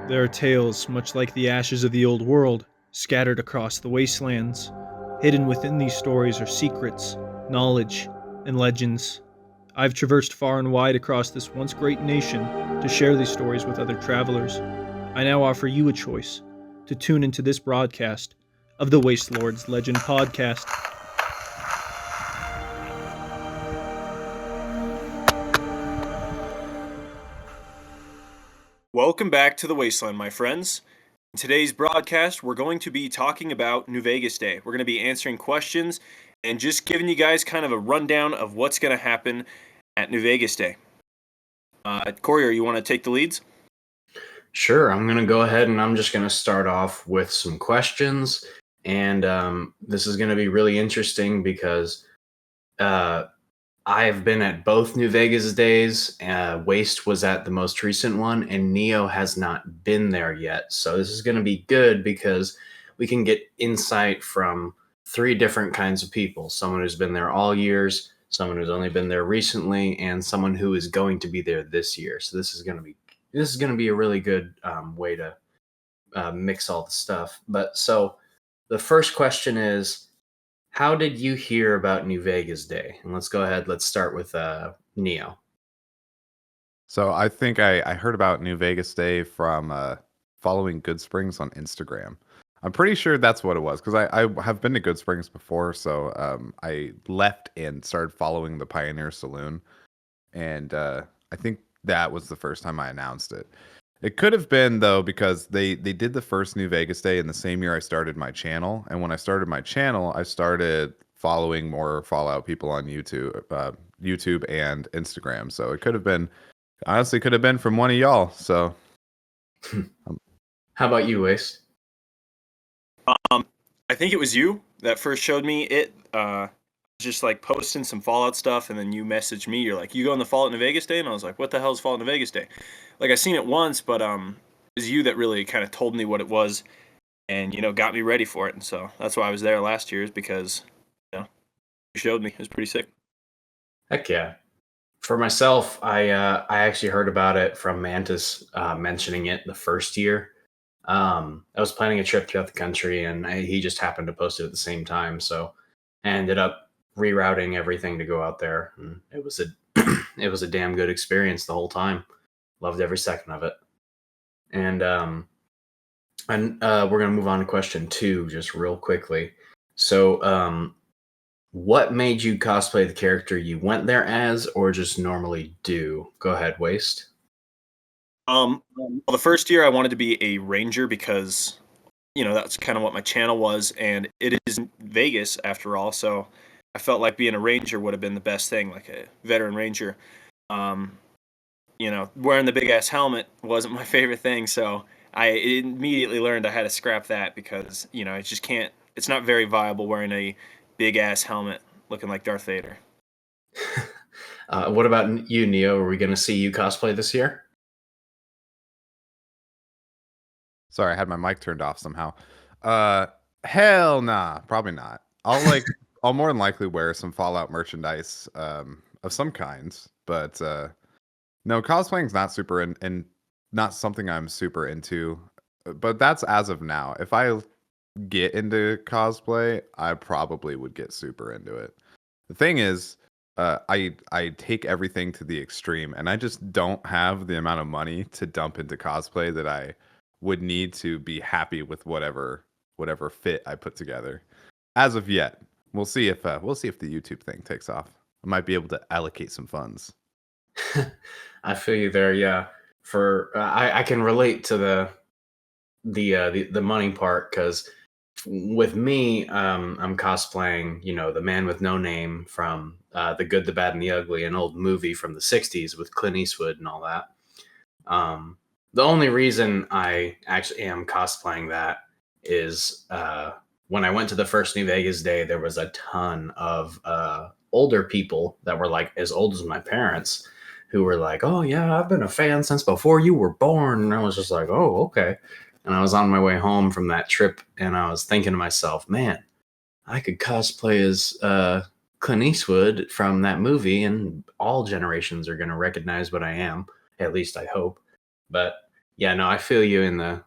There are tales, much like the ashes of the old world, scattered across the wastelands. Hidden within these stories are secrets, knowledge, and legends. I've traversed far and wide across this once great nation to share these stories with other travelers. I now offer you a choice to tune into this broadcast of the Waste Lords Legend Podcast. Welcome back to the Wasteland, my friends. In today's broadcast, we're going to be talking about New Vegas Day. We're going to be answering questions and just giving you guys kind of a rundown of what's going to happen at New Vegas Day. Corey, you want to take the leads? Sure, I'm going to go ahead and I'm just going to start off with some questions. And this is going to be really interesting because I've been at both New Vegas days. Waste was at the most recent one, and Neo has not been there yet. So this is going to be good because we can get insight from three different kinds of people: someone who's been there all years, someone who's only been there recently, and someone who is going to be there this year. So this is going to be a really good way to mix all the stuff. But so the first question is, how did you hear about New Vegas Day? And let's go ahead. Let's start with Neo. So I think I heard about New Vegas Day from following Good Springs on Instagram. I'm pretty sure that's what it was because I have been to Good Springs before. So I left and started following the Pioneer Saloon. And I think that was the first time I announced it. It could have been, though, because they did the first New Vegas Day in the same year I started my channel. And when I started my channel, I started following more Fallout people on YouTube and Instagram. So it could have been, honestly, could have been from one of y'all. So, How about you, Waste? I think it was you that first showed me it. Just like posting some Fallout stuff, and then you messaged me. You're like, "You going to Fallout New Vegas Day?" And I was like, "What the hell is Fallout New Vegas Day?" Like I seen it once, but it was you that really kind of told me what it was, and got me ready for it. And so that's why I was there last year, is because you showed me. It was pretty sick. Heck yeah. For myself, I actually heard about it from Mantis mentioning it the first year. I was planning a trip throughout the country, and he just happened to post it at the same time. So I ended up rerouting everything to go out there, and it was a it was a damn good experience the whole time. Loved every second of it. And we're gonna move on to question 2 just real quickly. So, what made you cosplay the character you went there as, or just normally do? Go ahead, Waste. Well, the first year I wanted to be a ranger because that's kind of what my channel was, and it is Vegas after all. So I felt like being a ranger would have been the best thing, like a veteran ranger. Um, wearing the big ass helmet wasn't my favorite thing, so I immediately learned I had to scrap that because it just can't. It's not very viable wearing a big ass helmet looking like Darth Vader. What about you, Neo? Are we going to see you cosplay this year? sorry, I had my mic turned off somehow. Hell nah, probably not. I'll more than likely wear some Fallout merchandise of some kinds, but no, cosplaying's not super and not something I'm super into. But that's as of now. If I get into cosplay, I probably would get super into it. The thing is, I take everything to the extreme, and I just don't have the amount of money to dump into cosplay that I would need to be happy with whatever fit I put together. As of yet, we'll see if the YouTube thing takes off. I might be able to allocate some funds. I feel you there. Yeah, for I can relate to the money part because with me, I'm cosplaying, the man with no name from The Good, the Bad, and the Ugly, an old movie from the '60s with Clint Eastwood and all that. The only reason I actually am cosplaying that is when I went to the first New Vegas Day, there was a ton of older people that were like as old as my parents who were like, "Oh yeah, I've been a fan since before you were born." And I was just like, "Oh, okay." And I was on my way home from that trip, and I was thinking to myself, "Man, I could cosplay as Clint Eastwood from that movie, and all generations are going to recognize what I am. At least I hope." But Yeah, no, I feel you in the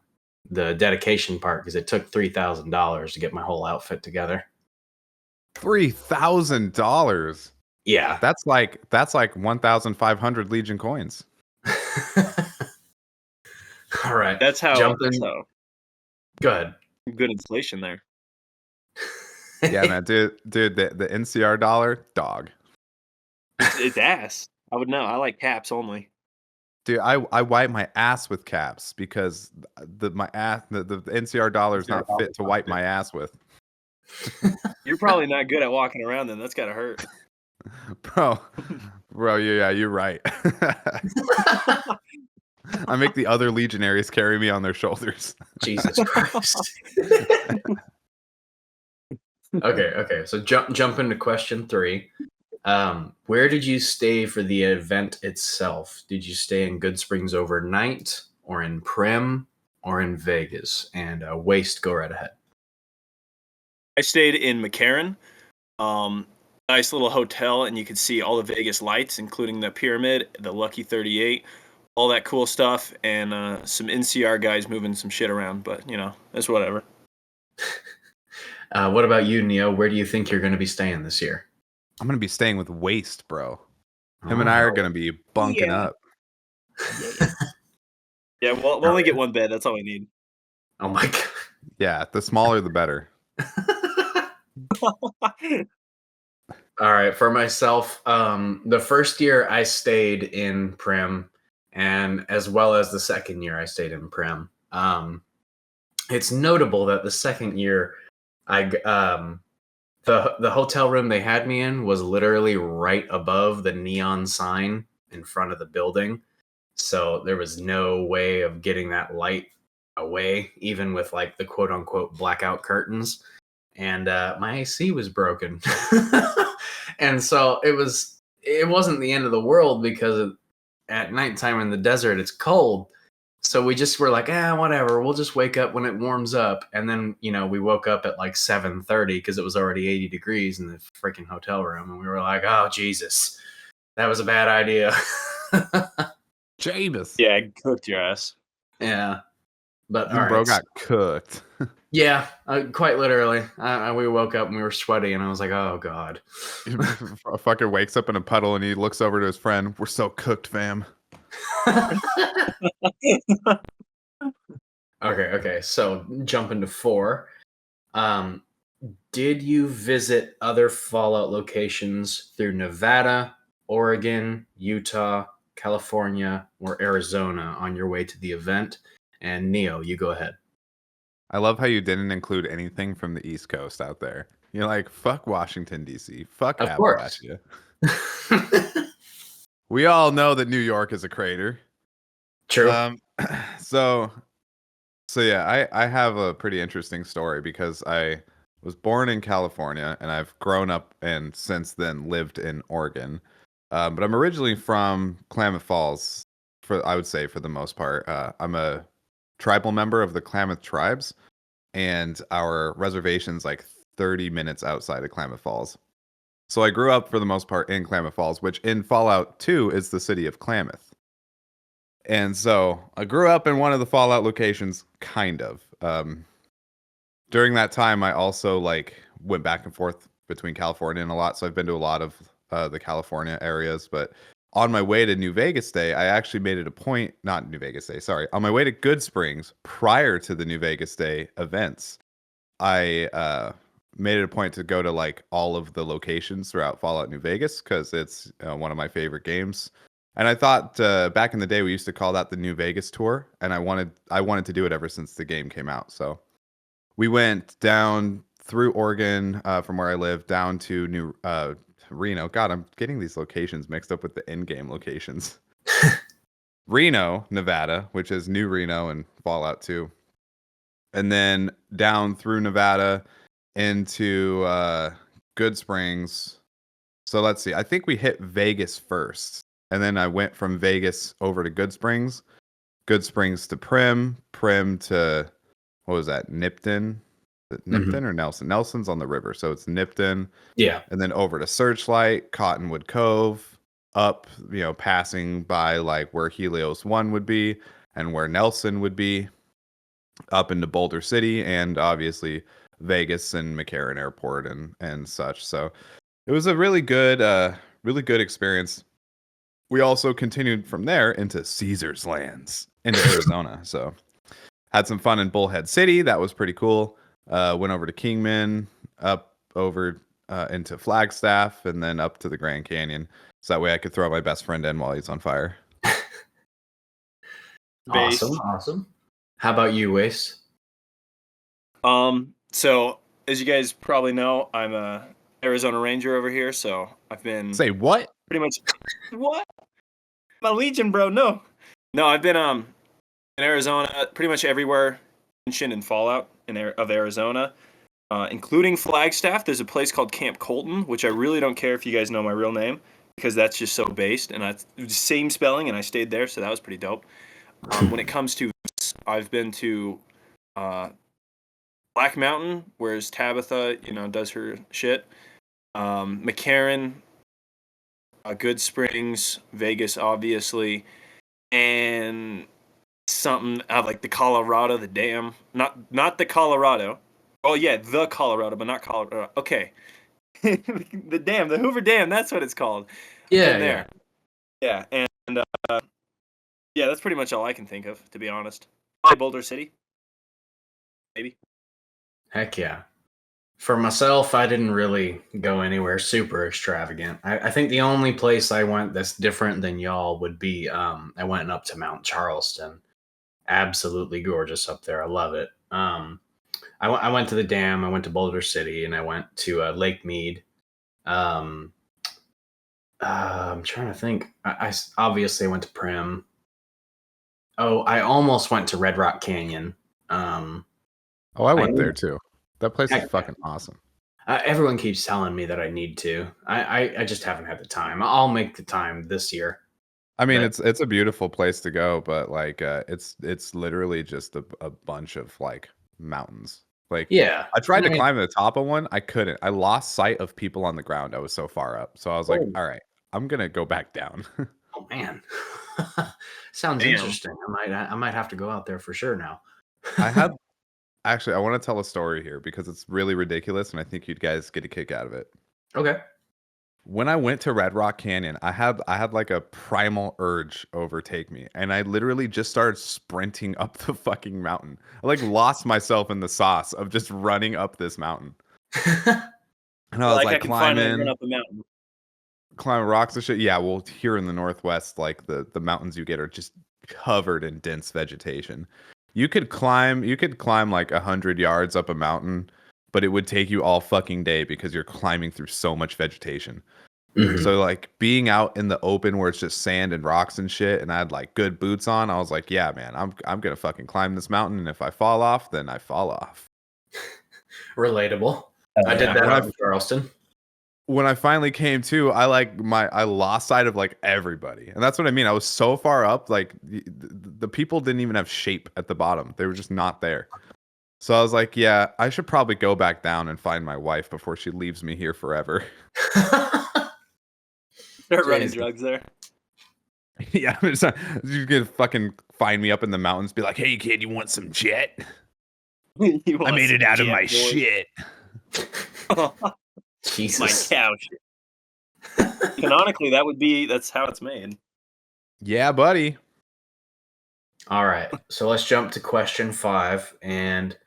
dedication part because it took $3,000 to get my whole outfit together. $3,000. Yeah. That's like 1,500 Legion coins. All right. That's how. Jumping. Go ahead. Good inflation there. Yeah, man, dude, the NCR dollar, dog. It's ass. I would know. I like caps only. Dude, I wipe my ass with caps because the NCR dollar is not fit to wipe my ass with. You're probably not good at walking around then. That's gotta hurt. Bro, yeah, you're right. I make the other legionaries carry me on their shoulders. Jesus Christ. Okay. So jump into question 3. Where did you stay for the event itself? Did you stay in Good Springs overnight, or in Primm, or in Vegas? And Waste, go right ahead. I stayed in McCarran. Nice little hotel, and you could see all the Vegas lights, including the pyramid, the Lucky 38, all that cool stuff, and some NCR guys moving some shit around. But it's whatever. What about you, Neo? Where do you think you're going to be staying this year? I'm going to be staying with Waste, bro. Him and I are going to be bunking up. Yeah, we'll only get one bed. That's all we need. Oh my God. Yeah, the smaller the better. All right, for myself, the first year I stayed in Primm, and as well as the second year I stayed in Primm. It's notable that the second year, the hotel room they had me in was literally right above the neon sign in front of the building, so there was no way of getting that light away, even with like the quote unquote blackout curtains. And my AC was broken. And so it wasn't the end of the world because at nighttime in the desert, it's cold. So we just were like, whatever, we'll just wake up when it warms up. And then, we woke up at like 7:30 because it was already 80 degrees in the freaking hotel room. And we were like, oh, Jesus, that was a bad idea. Jameis. Yeah, I cooked your ass. Yeah. But bro got cooked. Yeah, quite literally. We woke up and we were sweaty, and I was like, "Oh God!" Fucker wakes up in a puddle and he looks over to his friend. We're so cooked, fam. Okay. So jump into 4. Did you visit other Fallout locations through Nevada, Oregon, Utah, California, or Arizona on your way to the event? And Neo, you go ahead. I love how you didn't include anything from the East Coast out there. You're like, fuck Washington, D.C. Fuck Appalachia. We all know that New York is a crater. True. So yeah, I have a pretty interesting story because I was born in California and I've grown up and since then lived in Oregon. But I'm originally from Klamath Falls, I would say for the most part. I'm a tribal member of the Klamath tribes, and our reservation's like 30 minutes outside of Klamath Falls. So I grew up for the most part in Klamath Falls, which in Fallout 2 is the city of Klamath. And so I grew up in one of the Fallout locations, kind of. During that time, I also went back and forth between California and a lot. So I've been to a lot of the California areas, but on my way to New Vegas Day, I actually made it a point, not New Vegas Day, sorry. On my way to Good Springs, prior to the New Vegas Day events, I made it a point to go to all of the locations throughout Fallout New Vegas because it's one of my favorite games. And I thought back in the day we used to call that the New Vegas tour, and I wanted to do it ever since the game came out. So we went down through Oregon from where I live down to Reno. God, I'm getting these locations mixed up with the in-game locations. Reno, Nevada, which is New Reno and Fallout 2. And then down through Nevada into Good Springs. So let's see. I think we hit Vegas first. And then I went from Vegas over to Good Springs to Primm to, what was that, Nipton? Nipton or Nelson? Nelson's on the river, so it's Nipton. Yeah. And then over to Searchlight, Cottonwood Cove, up, passing by where Helios 1 would be. and where Nelson would be, up into Boulder City, and obviously Vegas and McCarran Airport and such. So it was a really good experience. We also continued from there into Caesar's Lands into Arizona. So had some fun in Bullhead City. That was pretty cool. Went over to Kingman, up over into Flagstaff, and then up to the Grand Canyon. So that way I could throw my best friend in while he's on fire. Awesome. How about you, Wace? So as you guys probably know, I'm a Arizona Ranger over here. So I've been Say what? pretty much what? My Legion, bro. No, I've been in Arizona, pretty much everywhere mentioned in Fallout of Arizona, including Flagstaff. There's a place called Camp Colton, which I really don't care if you guys know my real name, because that's just so based, and it's the same spelling, and I stayed there, so that was pretty dope. When it comes to, I've been to Black Mountain, whereas Tabitha, does her shit. McCarran, Good Springs, Vegas, obviously, and something like the Colorado, the dam, not the Colorado. Oh yeah, the Colorado, but not Colorado. Okay, the dam, the Hoover Dam. That's what it's called. Yeah, there. Yeah, and yeah, that's pretty much all I can think of, to be honest. Probably Boulder City, maybe. Heck yeah. For myself, I didn't really go anywhere super extravagant. I think the only place I went that's different than y'all would be I went up to Mount Charleston. Absolutely gorgeous up there. I love it. I went to the dam. I went to Boulder City, and I went to Lake Mead. I'm trying to think. I obviously went to Primm. Oh, I almost went to Red Rock Canyon. I went there too. That place is fucking awesome. Everyone keeps telling me that I need to. I just haven't had the time. I'll make the time this year. I mean, it's a beautiful place to go, but like it's literally just a bunch of like mountains. Like, yeah, I tried to climb to the top of one. I couldn't. I lost sight of people on the ground. I was so far up. So I was like, all right, I'm gonna go back down. Oh man, sounds interesting. I might have to go out there for sure now. Actually, I want to tell a story here because it's really ridiculous, and I think you guys get a kick out of it. Okay. When I went to Red Rock Canyon, I had like a primal urge overtake me, and I literally just started sprinting up the fucking mountain. I like lost myself in the sauce of just running up this mountain. And I was like climbing, up a mountain. climbing rocks and shit. Yeah, well, here in the Northwest, like the mountains you get are just covered in dense vegetation. You could climb like 100 yards up a mountain, but it would take you all fucking day because you're climbing through so much vegetation. Mm-hmm. So like being out in the open where it's just sand and rocks and shit, and I had like good boots on, I was like, yeah, man, I'm gonna fucking climb this mountain, and if I fall off, then I fall off. Relatable. I did that in Charleston. When I finally came to, I lost sight of like everybody, and that's what I mean. I was so far up, like the people didn't even have shape at the bottom; they were just not there. So I was like, yeah, I should probably go back down and find my wife before she leaves me here forever. Start running drugs there. Yeah, you're gonna fucking find me up in the mountains, be like, hey kid, you want some jet? I made it out of my shit. Jesus. My couch. Canonically, that's how it's made. Yeah, buddy. All right. So let's jump to question 5. And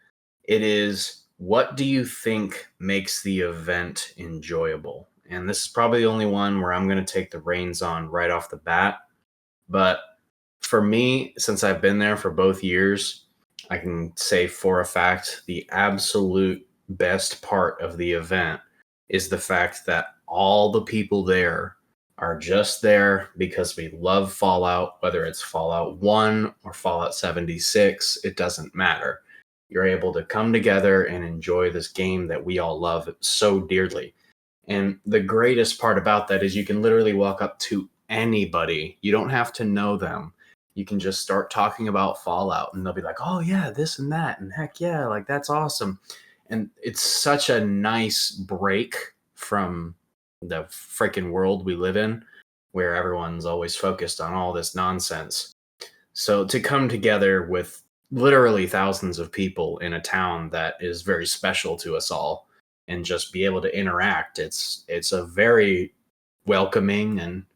it is, what do you think makes the event enjoyable? And this is probably the only one where I'm going to take the reins on right off the bat. But for me, since I've been there for both years, I can say for a fact the absolute best part of the event is the fact that all the people there are just there because we love Fallout, whether it's Fallout 1 or Fallout 76, it doesn't matter. You're able to come together and enjoy this game that we all love so dearly. And the greatest part about that is you can literally walk up to anybody. You don't have to know them. You can just start talking about Fallout and they'll be like, oh yeah, this and that. And heck yeah, like that's awesome. And it's such a nice break from the freaking world we live in where everyone's always focused on all this nonsense. So to come together with literally thousands of people in a town that is very special to us all and just be able to interact, it's a very welcoming and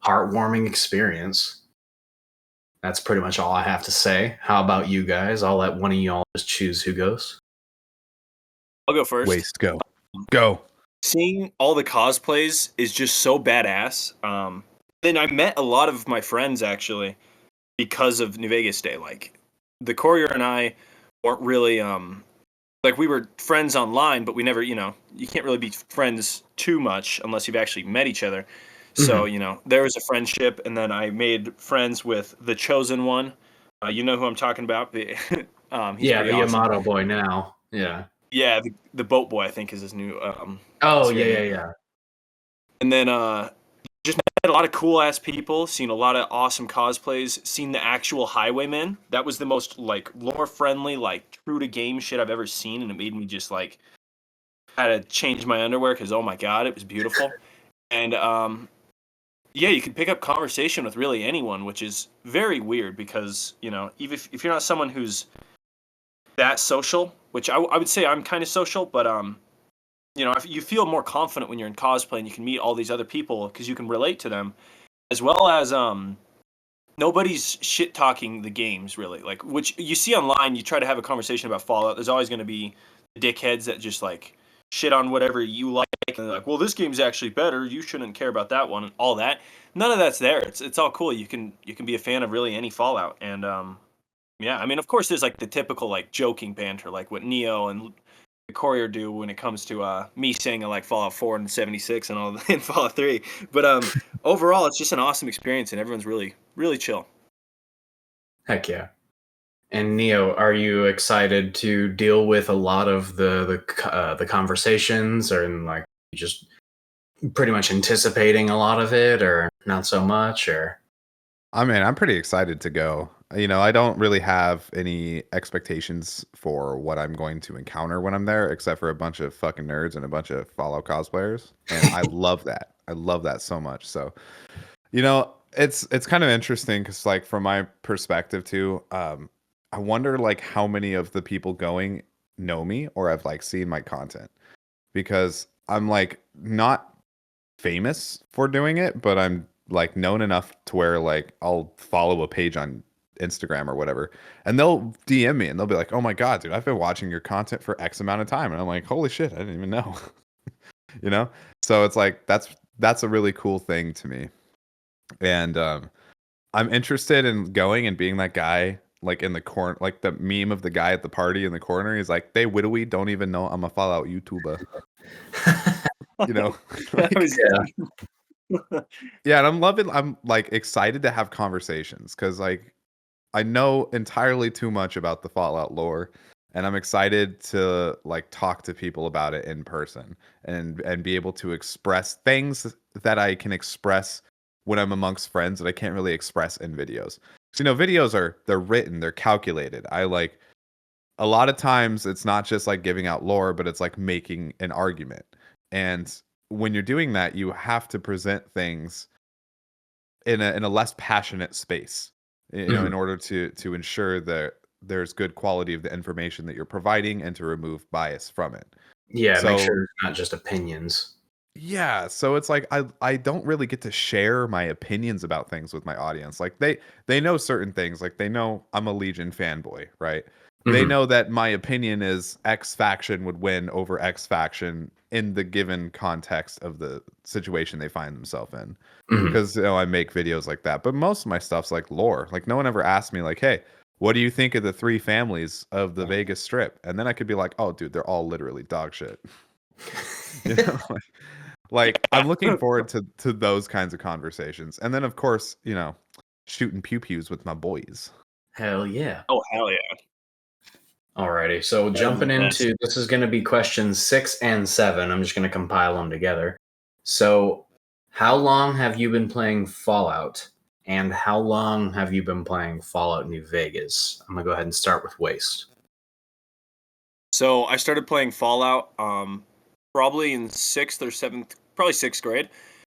heartwarming experience. That's pretty much all I have to say. How about you guys? I'll let one of y'all just choose who goes. I'll go first. Waste, go. Seeing all the cosplays is just so badass. Then I met a lot of my friends actually because of New Vegas Day. Like the courier and I weren't really like we were friends online, but we never, you can't really be friends too much unless you've actually met each other. So, there was a friendship, and then I made friends with the Chosen One. You know who I'm talking about? He's The pretty awesome. Yamato boy now. Yeah. Yeah, the boat boy, I think, is his new. Oh, Instagram yeah. And then just met a lot of cool ass people, seen a lot of awesome cosplays, seen the actual Highwaymen. That was the most like lore friendly, like true to game shit I've ever seen, and it made me just like had to change my underwear because oh my god, it was beautiful. And yeah, you can pick up conversation with really anyone, which is very weird because even if you're not someone who's that social, which I would say I'm kind of social, but if you feel more confident when you're in cosplay and you can meet all these other people because you can relate to them, as well as nobody's shit talking the games really. Like which you see online, you try to have a conversation about Fallout. There's always going to be dickheads that just like shit on whatever you like, and they're like, well, this game's actually better. You shouldn't care about that one and all that. None of that's there. It's all cool. You can be a fan of really any Fallout, and yeah, I mean, of course, there's like the typical like joking banter, like what Neo and the Courier do when it comes to me saying I like Fallout 4 and 76 and all and Fallout 3. But overall, it's just an awesome experience, and everyone's really really chill. Heck yeah. And Neo, are you excited to deal with a lot of the conversations, or like just pretty much anticipating a lot of it, or not so much, or? I mean, I'm pretty excited to go. I don't really have any expectations for what I'm going to encounter when I'm there, except for a bunch of fucking nerds and a bunch of Fallout cosplayers, and I love that. I love that so much. So, it's kind of interesting because, like, from my perspective too, I wonder like how many of the people going know me or have like seen my content because I'm like not famous for doing it, but I'm like known enough to where like I'll follow a page on Instagram or whatever, and they'll DM me and they'll be like, "Oh my god, dude, I've been watching your content for X amount of time," and I'm like, "Holy shit, I didn't even know." you know, so it's like that's a really cool thing to me, and I'm interested in going and being that guy. Like in the corner, like the meme of the guy at the party in the corner. He's like, "They widowy don't even know I'm a Fallout YouTuber." You know, That was yeah, and I'm like excited to have conversations because like I know entirely too much about the Fallout lore, and I'm excited to like talk to people about it in person and be able to express things that I can express when I'm amongst friends that I can't really express in videos. So videos they're written, they're calculated. I like a lot of times it's not just like giving out lore, but it's like making an argument. And when you're doing that, you have to present things in a less passionate space, in order to ensure that there's good quality of the information that you're providing and to remove bias from it. Yeah, So, make sure it's not just opinions. yeah, so it's like I don't really get to share my opinions about things with my audience. Like they know certain things, like they know I'm a Legion fanboy, right? They know that my opinion is X faction would win over X faction in the given context of the situation they find themselves in. Because I make videos like that. But most of my stuff's like lore. Like no one ever asked me like, "Hey, what do you think of the 3 families of the Vegas Strip?" And then I could be like, "Oh, dude, they're all literally dog shit." You know? Like I'm looking forward to those kinds of conversations. And then of course, shooting pew pews with my boys. Hell yeah. oh hell yeah. Alrighty, so jumping into this is going to be questions 6 and 7. I'm just going to compile them together. So, how long have you been playing Fallout? And how long have you been playing Fallout New Vegas? I'm going to go ahead and start with Waste. So I started playing Fallout probably in 6th or 7th, probably 6th grade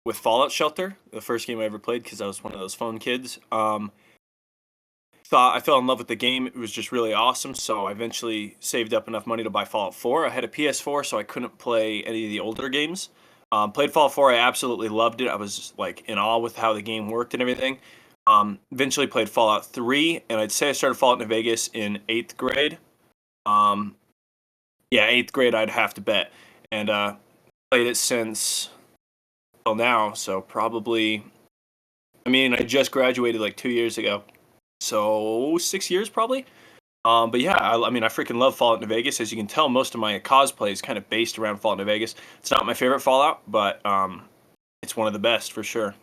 with Fallout Shelter, the first game I ever played because I was one of those phone kids. thought I fell in love with the game. It was just really awesome. So I eventually saved up enough money to buy Fallout 4. I had a PS4, so I couldn't play any of the older games. Played Fallout 4. I absolutely loved it. I was like in awe with how the game worked and everything. Eventually played Fallout 3, and I'd say I started Fallout New Vegas in 8th grade. Um, yeah, 8th grade I'd have to bet. And played it since well now, so probably I just graduated like 2 years ago. So 6 years probably. But yeah, I freaking love Fallout New Vegas. As you can tell, most of my cosplay is kind of based around Fallout New Vegas. It's not my favorite Fallout, but it's one of the best for sure.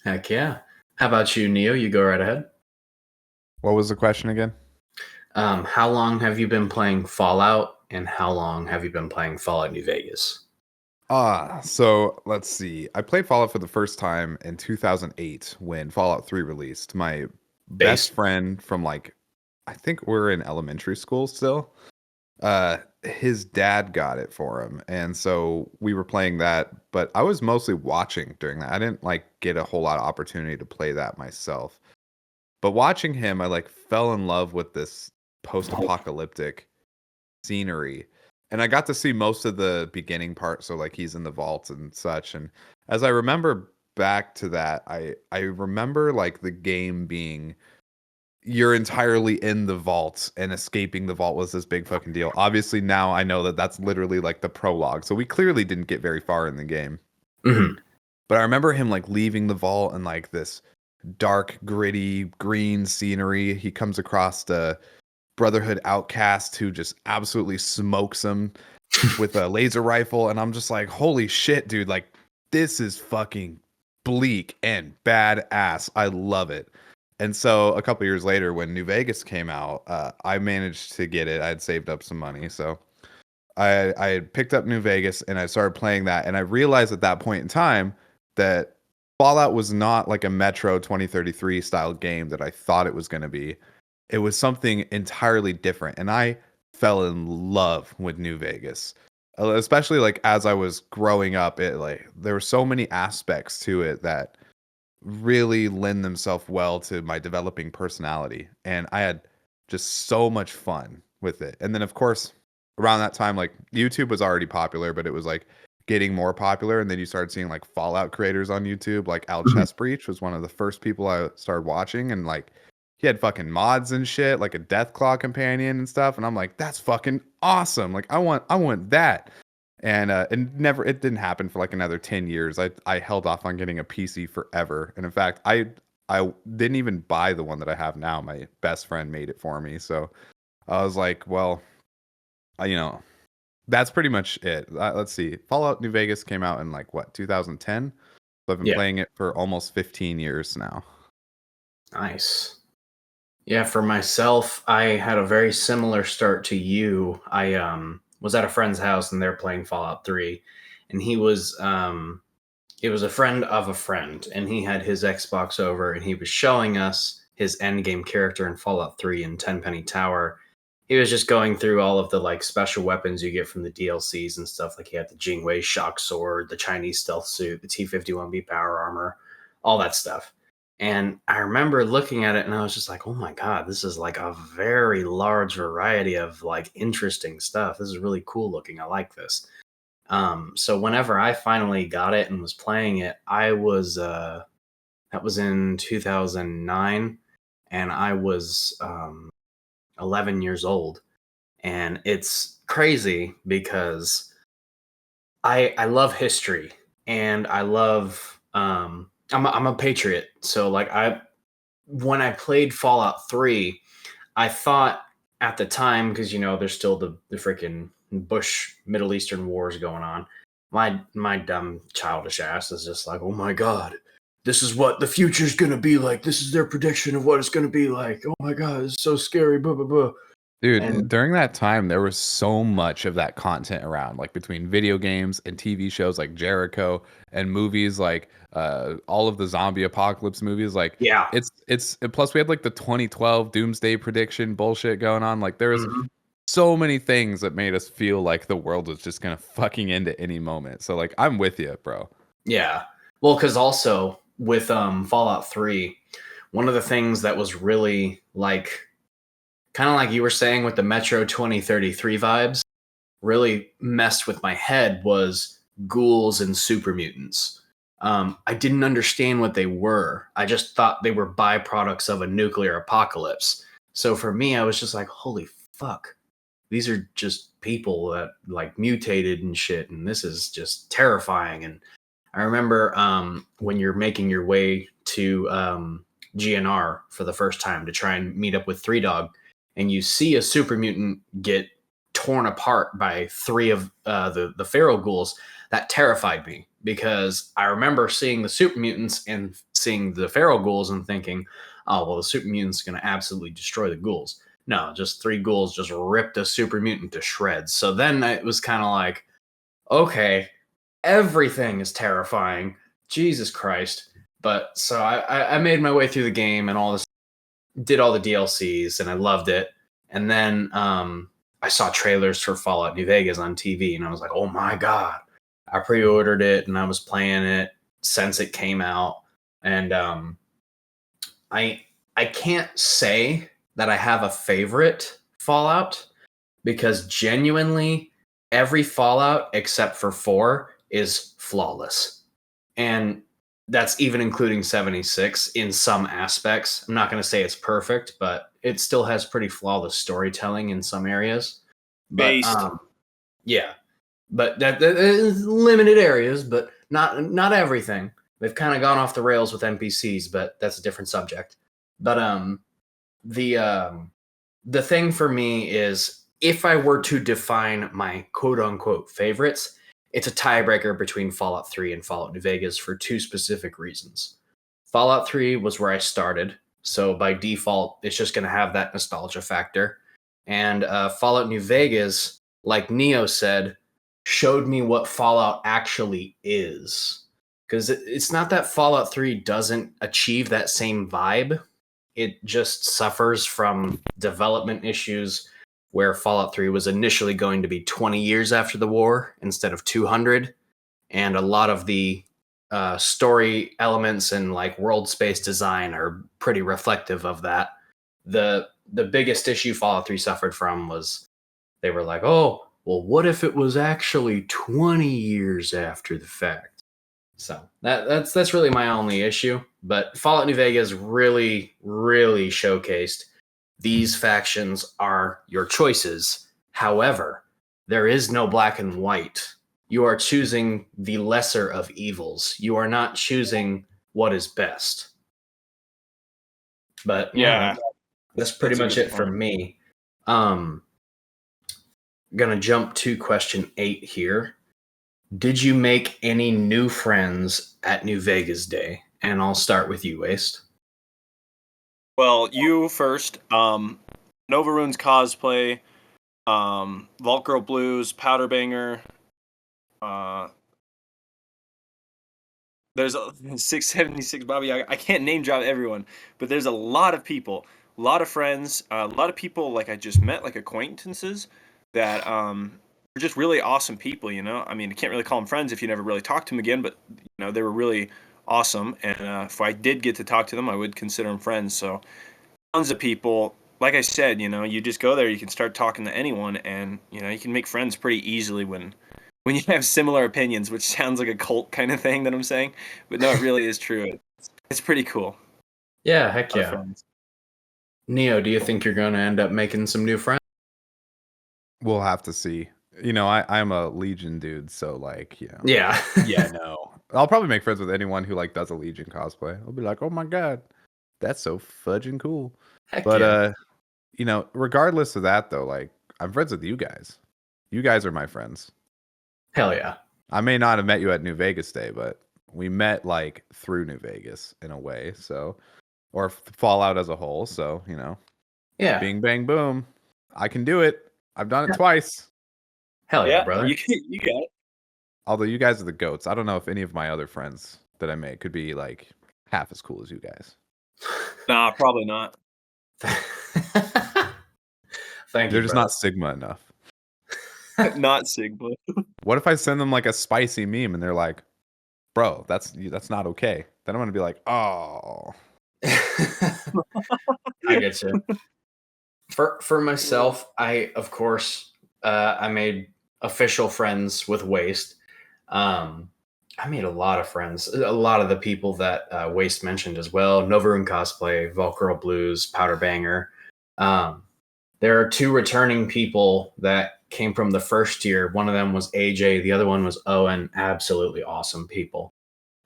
Heck yeah. How about you, Neo? You go right ahead. What was the question again? How long have you been playing Fallout, and how long have you been playing Fallout New Vegas? So let's see. I played Fallout for the first time in 2008 when Fallout 3 released. My best friend from like, I think we're in elementary school still. His dad got it for him, and so we were playing that. But I was mostly watching during that. I didn't like get a whole lot of opportunity to play that myself. But watching him, I like fell in love with this post-apocalyptic scenery. And I got to see most of the beginning part, so like he's in the vault and such. And as I remember back to that, I remember like the game being you're entirely in the vault, and escaping the vault was this big fucking deal. Obviously now I know that that's literally like the prologue. So we clearly didn't get very far in the game. Mm-hmm. But I remember him like leaving the vault and like this dark, gritty, green scenery. He comes across the Brotherhood outcast who just absolutely smokes him with a laser rifle, and I'm just like, holy shit, dude, like this is fucking bleak and badass. I love it. And so a couple years later when New Vegas came out, I managed to get it. I had saved up some money, so I had picked up New Vegas and I started playing that, and I realized at that point in time that Fallout was not like a Metro 2033 style game that I thought it was going to be. It was something entirely different, and I fell in love with New Vegas. Especially like as I was growing up, it like there were so many aspects to it that really lend themselves well to my developing personality, and I had just so much fun with it. And then of course, around that time, like YouTube was already popular, but it was like getting more popular, and then you started seeing like Fallout creators on YouTube. Like Al Chessbreach was one of the first people I started watching, and like he had fucking mods and shit, like a Deathclaw companion and stuff. And I'm like, that's fucking awesome. Like I want that. And it didn't happen for like another 10 years. I held off on getting a PC forever. And in fact, I didn't even buy the one that I have now. My best friend made it for me. So I was like, well, that's pretty much it. Let's see. Fallout New Vegas came out in like what, 2010? So I've been playing it for almost 15 years now. Nice. Yeah, for myself, I had a very similar start to you. I was at a friend's house and they're playing Fallout 3, and he was it was a friend of a friend, and he had his Xbox over and he was showing us his endgame character in Fallout 3 in Tenpenny Tower. He was just going through all of the like special weapons you get from the DLCs and stuff. Like he had the Jingwei shock sword, the Chinese stealth suit, the T-51B power armor, all that stuff. And I remember looking at it and I was just like, oh my God, this is like a very large variety of like interesting stuff. This is really cool looking. I like this. So whenever I finally got it and was playing it, that was in 2009, and I was 11 years old. And it's crazy because I love history, and I love I'm a patriot. So like when I played Fallout 3, I thought at the time, because there's still the freaking Bush Middle Eastern wars going on. My dumb childish ass is just like, oh my God, this is what the future's gonna be like. This is their prediction of what it's gonna be like. Oh my God, it's so scary. Blah blah blah. Dude, during that time, there was so much of that content around, like between video games and TV shows like Jericho and movies like all of the zombie apocalypse movies. Like, Yeah. it's plus we had like the 2012 doomsday prediction bullshit going on. Like, there was Mhm. so many things that made us feel like the world was just gonna fucking end at any moment. So, like, I'm with you, bro. Yeah. Well, because also with Fallout 3, one of the things that was really like, kind of like you were saying with the Metro 2033 vibes, really messed with my head was ghouls and super mutants. I didn't understand what they were. I just thought they were byproducts of a nuclear apocalypse. So for me, I was just like, holy fuck. These are just people that like mutated and shit. And this is just terrifying. And I remember when you're making your way to GNR for the first time to try and meet up with Three Dog, and you see a super mutant get torn apart by three of the feral ghouls, that terrified me because I remember seeing the super mutants and seeing the feral ghouls and thinking, oh, well, the super mutant's going to absolutely destroy the ghouls. No, just three ghouls just ripped a super mutant to shreds. So then it was kind of like, okay, everything is terrifying. Jesus Christ. But so I made my way through the game and all this, did all the DLCs, and I loved it. And then I saw trailers for Fallout New Vegas on TV, and I was like, oh my God. I pre-ordered it, and I was playing it since it came out. And I can't say that I have a favorite Fallout, because genuinely every Fallout except for 4 is flawless. And that's even including 76 in some aspects. I'm not going to say it's perfect, but it still has pretty flawless storytelling in some areas. Based. Yeah. But that is limited areas, but not everything. They've kind of gone off the rails with NPCs, but that's a different subject. But the thing for me is, if I were to define my quote unquote favorites, it's a tiebreaker between Fallout 3 and Fallout New Vegas for two specific reasons. Fallout 3 was where I started, so by default, it's just going to have that nostalgia factor. And Fallout New Vegas, like Neo said, showed me what Fallout actually is. Because it's not that Fallout 3 doesn't achieve that same vibe. It just suffers from development issues, where Fallout 3 was initially going to be 20 years after the war instead of 200. And a lot of the story elements and like world space design are pretty reflective of that. The biggest issue Fallout 3 suffered from was they were like, oh, well, what if it was actually 20 years after the fact? So that's really my only issue. But Fallout New Vegas really, really showcased these factions are your choices. However, there is no black and white. You are choosing the lesser of evils. You are not choosing what is best. But yeah, that's pretty much it for me. Gonna jump to question 8 here. Did you make any new friends at New Vegas Day? And I'll start with you, Waste. Well, you first. Nova Runes cosplay, Vault Girl Blues, Powder Banger. There's a 676 Bobby. I can't name drop everyone, but there's a lot of people, a lot of friends, a lot of people like I just met, like acquaintances that are just really awesome people. You know, I mean, I can't really call them friends if you never really talk to them again, but you know, they were really awesome. And if I did get to talk to them, I would consider them friends. So tons of people. Like I said, you know, you just go there, you can start talking to anyone, and you know, you can make friends pretty easily when you have similar opinions, which sounds like a cult kind of thing that I'm saying, but no, it really is true. It's pretty cool. Yeah, heck yeah. Neo, do you think you're going to end up making some new friends? We'll have to see. You know, I'm a Legion dude, so like, you know. Yeah. Yeah, no. I'll probably make friends with anyone who like does a Legion cosplay. I'll be like, oh my God, that's so fudging cool. Heck but yeah. You know, regardless of that though, like I'm friends with you guys. You guys are my friends. Hell yeah. I may not have met you at New Vegas Day, but we met like through New Vegas in a way. So, or Fallout as a whole. So, you know, yeah. Bing bang boom. I can do it. I've done it twice. Hell yeah, brother. You got it. Although you guys are the goats. I don't know if any of my other friends that I made could be like half as cool as you guys. Nah, probably not. Thank you. They're just not Sigma enough. Not Sigma. What if I send them like a spicy meme and they're like, bro, that's not okay. Then I'm gonna be like, oh. I get you. For myself, I of course I made official friends with Waste. Um, I made a lot of friends. A lot of the people that Waste mentioned as well. Novaroon Cosplay, Volcurl Blues, Powder Banger. Um, there are two returning people that came from the first year. One of them was AJ. The other one was Owen. Absolutely awesome people.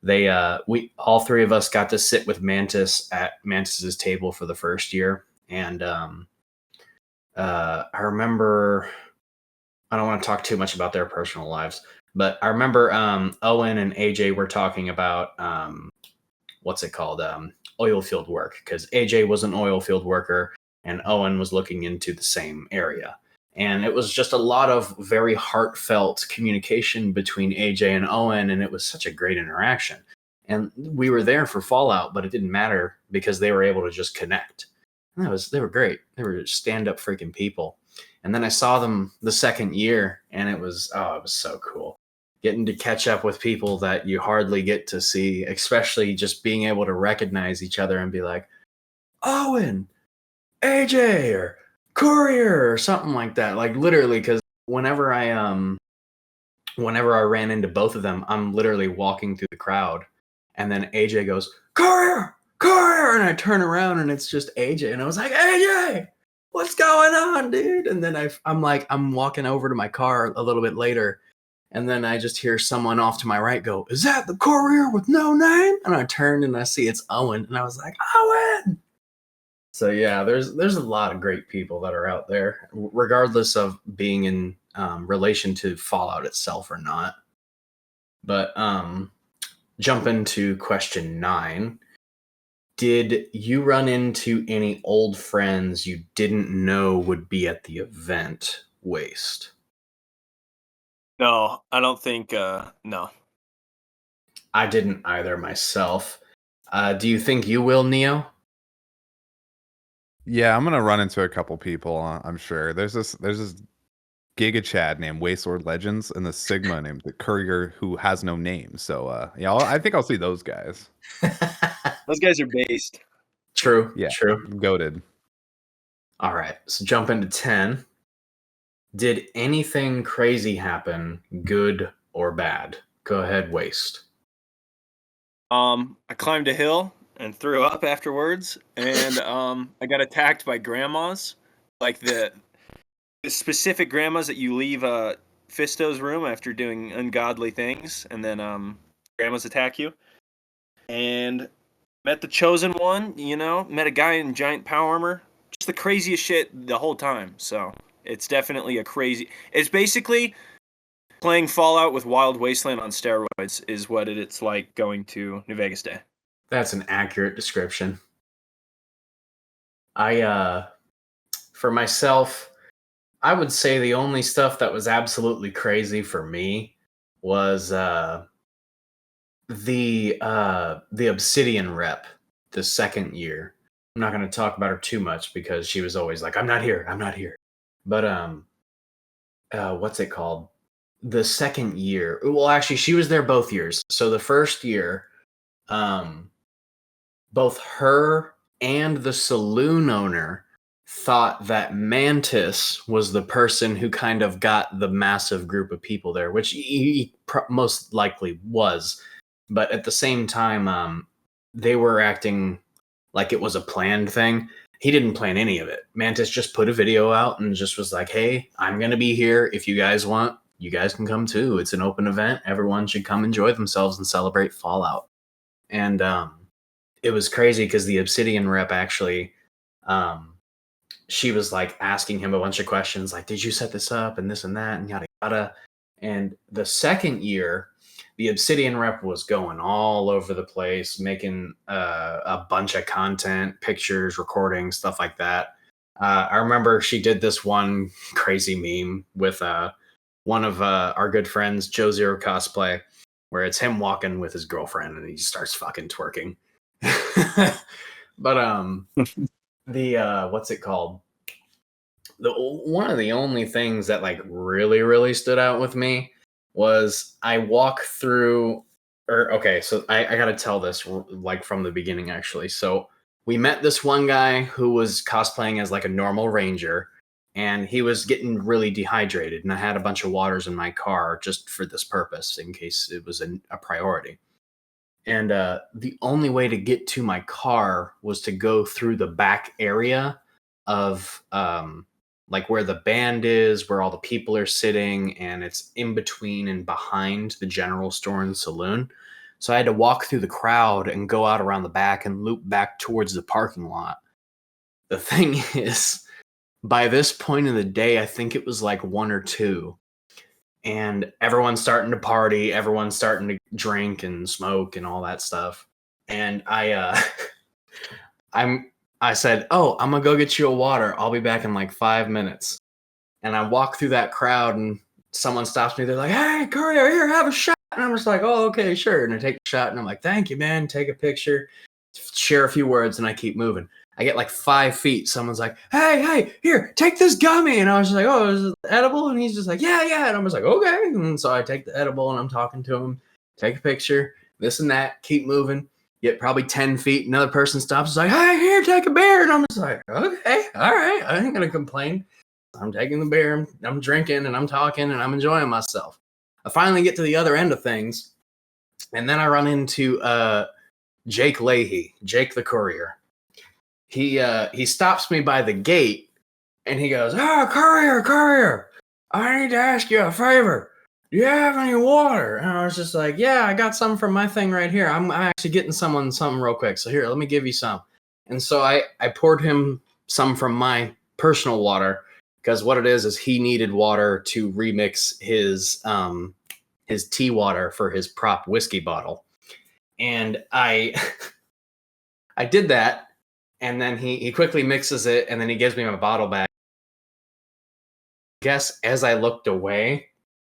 We all three of us got to sit with Mantis at Mantis's table for the first year, and I remember. I don't want to talk too much about their personal lives, but I remember Owen and AJ were talking about what's it called, oil field work, because AJ was an oil field worker and Owen was looking into the same area. And it was just a lot of very heartfelt communication between AJ and Owen, and it was such a great interaction. And we were there for Fallout, but it didn't matter because they were able to just connect. And they were great. They were stand up freaking people. And then I saw them the second year, and it was so cool. Getting to catch up with people that you hardly get to see, especially just being able to recognize each other and be like, Owen, AJ, or Courier, or something like that. Like literally, because whenever I ran into both of them, I'm literally walking through the crowd, and then AJ goes, Courier, Courier, and I turn around and it's just AJ, and I was like, AJ, what's going on, dude? And then I'm walking over to my car a little bit later, and then I just hear someone off to my right go, is that the Courier with no name? And I turned and I see it's Owen, and I was like, Owen! So yeah, there's a lot of great people that are out there, regardless of being in relation to Fallout itself or not. But jump into question 9. Did you run into any old friends you didn't know would be at the event, Waste? No, I don't think. No. I didn't either myself. Do you think you will, Neo? Yeah, I'm gonna run into a couple people. I'm sure there's this Giga Chad named Wasteland Legends and the Sigma named the Courier who has no name. So yeah, I think I'll see those guys. Those guys are based. True. Yeah, True. goated. All right, so jump into 10. Did anything crazy happen, good or bad? Go ahead, Waste. I climbed a hill and threw up afterwards, and I got attacked by grandmas, like the specific grandmas that you leave Fisto's room after doing ungodly things, and then grandmas attack you. And met the chosen one, met a guy in giant power armor. Just the craziest shit the whole time. So it's definitely it's basically playing Fallout with Wild Wasteland on steroids is what it's like going to New Vegas Day. That's an accurate description. For myself, I would say the only stuff that was absolutely crazy for me was the Obsidian rep the second year. I'm not going to talk about her too much because she was always like, I'm not here. But what's it called? The second year. Well, actually, she was there both years. So the first year, both her and the saloon owner thought that Mantis was the person who kind of got the massive group of people there, which he most likely was. But at the same time, they were acting like it was a planned thing. He didn't plan any of it. Mantis just put a video out and just was like, hey, I'm going to be here. If you guys want, you guys can come too. It's an open event. Everyone should come enjoy themselves and celebrate Fallout. And it was crazy because the Obsidian rep actually, she was like asking him a bunch of questions like, did you set this up and this and that and yada yada. And the second year, the Obsidian rep was going all over the place, making a bunch of content, pictures, recordings, stuff like that. I remember she did this one crazy meme with one of our good friends, Joe Zero Cosplay, where it's him walking with his girlfriend and he starts fucking twerking. But the what's it called? One of the only things that like really stood out with me was I walk through, so I gotta tell this like from the beginning actually. So we met this one guy who was cosplaying as like a normal ranger, and he was getting really dehydrated, and I had a bunch of waters in my car just for this purpose in case it was a priority. And the only way to get to my car was to go through the back area of like where the band is, where all the people are sitting, and it's in between and behind the general store and saloon. So I had to walk through the crowd and go out around the back and loop back towards the parking lot. The thing is, by this point in the day, I think it was like 1 or 2, and everyone's starting to party, everyone's starting to drink and smoke and all that stuff. And I said, "Oh, I'm gonna go get you a water. I'll be back in like 5 minutes." And I walk through that crowd, and someone stops me. They're like, "Hey, Courier, here, have a shot." And I'm just like, "Oh, okay, sure." And I take a shot, and I'm like, "Thank you, man." Take a picture, share a few words, and I keep moving. I get like 5 feet. Someone's like, hey, here, take this gummy. And I was just like, "Oh, is it edible?" And he's just like, yeah. And I'm just like, "Okay." And so I take the edible and I'm talking to him, take a picture, this and that, keep moving. Get probably 10 feet. Another person stops. Is like, "Hey, here, take a beer." And I'm just like, "Okay, all right. I ain't going to complain." I'm taking the beer. I'm drinking and I'm talking and I'm enjoying myself. I finally get to the other end of things. And then I run into Jake Leahy, Jake the Courier. He stops me by the gate and he goes, "Oh, Courier, I need to ask you a favor. Do you have any water?" And I was just like, "Yeah, I got some from my thing right here. I'm actually getting someone something real quick. So here, let me give you some." And so I poured him some from my personal water, because what it is he needed water to remix his tea water for his prop whiskey bottle. And I did that. And then he quickly mixes it, and then he gives me my bottle back. I guess as I looked away,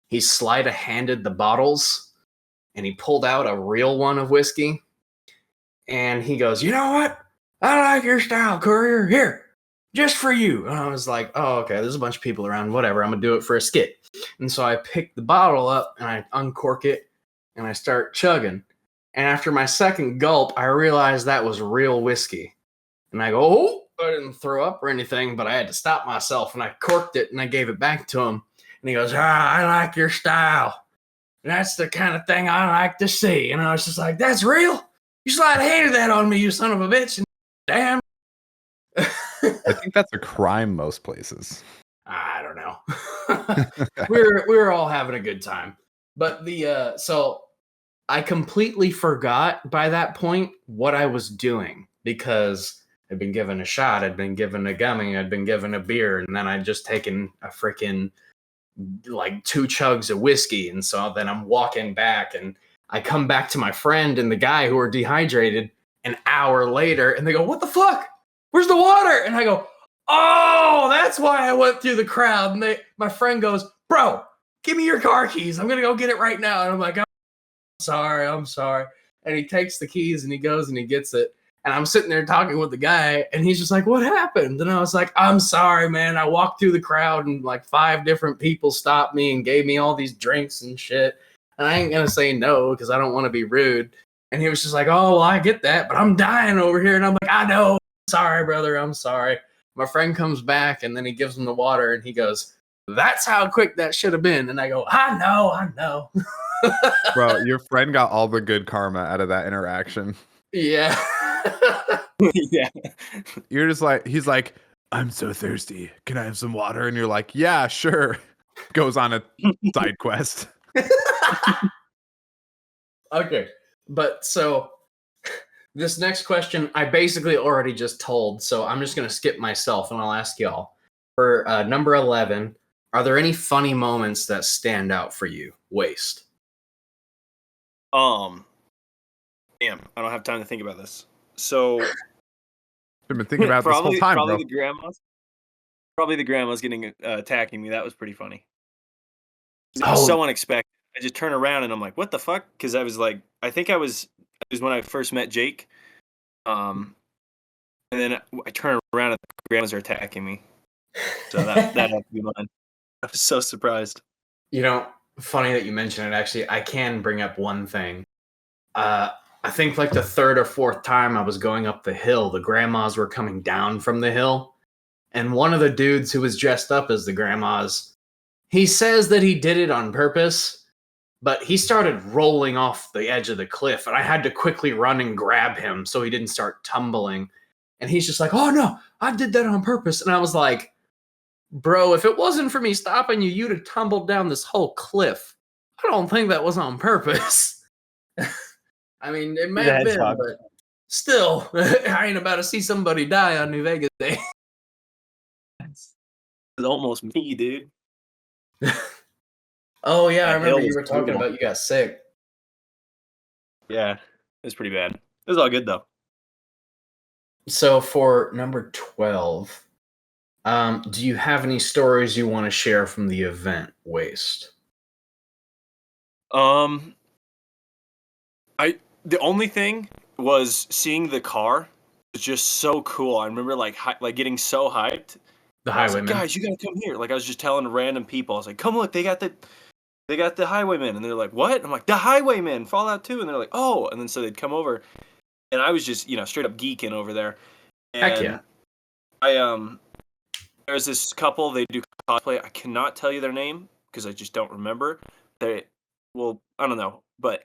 he sleight-of-handed the bottles, and he pulled out a real one of whiskey. And he goes, "You know what? I like your style, Courier. Here, just for you." And I was like, "Oh, okay, there's a bunch of people around. Whatever, I'm going to do it for a skit." And so I pick the bottle up, and I uncork it, and I start chugging. And after my second gulp, I realized that was real whiskey. And I go, "Oh," I didn't throw up or anything, but I had to stop myself, and I corked it and I gave it back to him. And he goes, "I like your style. That's the kind of thing I like to see." And I was just like, "That's real? You sleight-of-handed that on me, you son of a bitch." And damn. I think that's a crime most places. I don't know. we were all having a good time. But so I completely forgot by that point what I was doing, because I'd been given a shot, I'd been given a gummy, I'd been given a beer, and then I'd just taken a freaking like 2 chugs of whiskey. And so then I'm walking back, and I come back to my friend and the guy who are dehydrated an hour later, and they go, "What the fuck? Where's the water?" And I go, "Oh, that's why I went through the crowd." And my friend goes, "Bro, give me your car keys. I'm going to go get it right now." And I'm like, "I'm sorry. And he takes the keys and he goes and he gets it. And I'm sitting there talking with the guy, and he's just like, "What happened?" And I was like, "I'm sorry, man. I walked through the crowd and like 5 different people stopped me and gave me all these drinks and shit. And I ain't going to say no because I don't want to be rude." And he was just like, "Oh, well, I get that, but I'm dying over here." And I'm like, "I know. Sorry, brother. I'm sorry." My friend comes back, and then he gives him the water, and he goes, "That's how quick that should have been." And I go, I know. Bro, your friend got all the good karma out of that interaction. Yeah. Yeah. You're just like, he's like, "I'm so thirsty. Can I have some water?" And you're like, "Yeah, sure." Goes on a side quest. Okay. But so this next question, I basically already just told, so I'm just going to skip myself and I'll ask y'all. For number 11, are there any funny moments that stand out for you? Waste. Damn, I don't have time to think about this. So I've been thinking about this whole time, probably bro. the grandma's getting attacking me. That was pretty funny. It Oh. was so unexpected. I just turn around and I'm like, "What the fuck?" Because I was like, it was when I first met Jake. And then I turn around and the grandmas are attacking me. So that had to be mine. I was so surprised. You know, funny that you mention it. Actually, I can bring up one thing. I think like the third or fourth time I was going up the hill, the grandmas were coming down from the hill. And one of the dudes who was dressed up as the grandmas, he says that he did it on purpose, but he started rolling off the edge of the cliff. And I had to quickly run and grab him so he didn't start tumbling. And he's just like, oh no, I did that on purpose. And I was like, bro, if it wasn't for me stopping you, you'd have tumbled down this whole cliff. I don't think that was on purpose. I mean, it may have been, but still, I ain't about to see somebody die on New Vegas Day. It's almost me, dude. Oh, yeah, I That remember hill you was were talking brutal. about you got sick. Yeah, it was pretty bad. It was all good though. So for number 12, do you have any stories you want to share from the event, Waste? The only thing was seeing the car was just so cool. I remember like getting so hyped. The I was like, Highwaymen. guys, you gotta come here. Like I was just telling random people. I was like, come look, they got the Highwaymen, and they're like, what? I'm like, the Highwaymen, Fallout 2, and they're like, oh, and then so they'd come over, and I was just straight up geeking over there. And Heck yeah. there was this couple. They do cosplay. I cannot tell you their name because I just don't remember. I don't know, but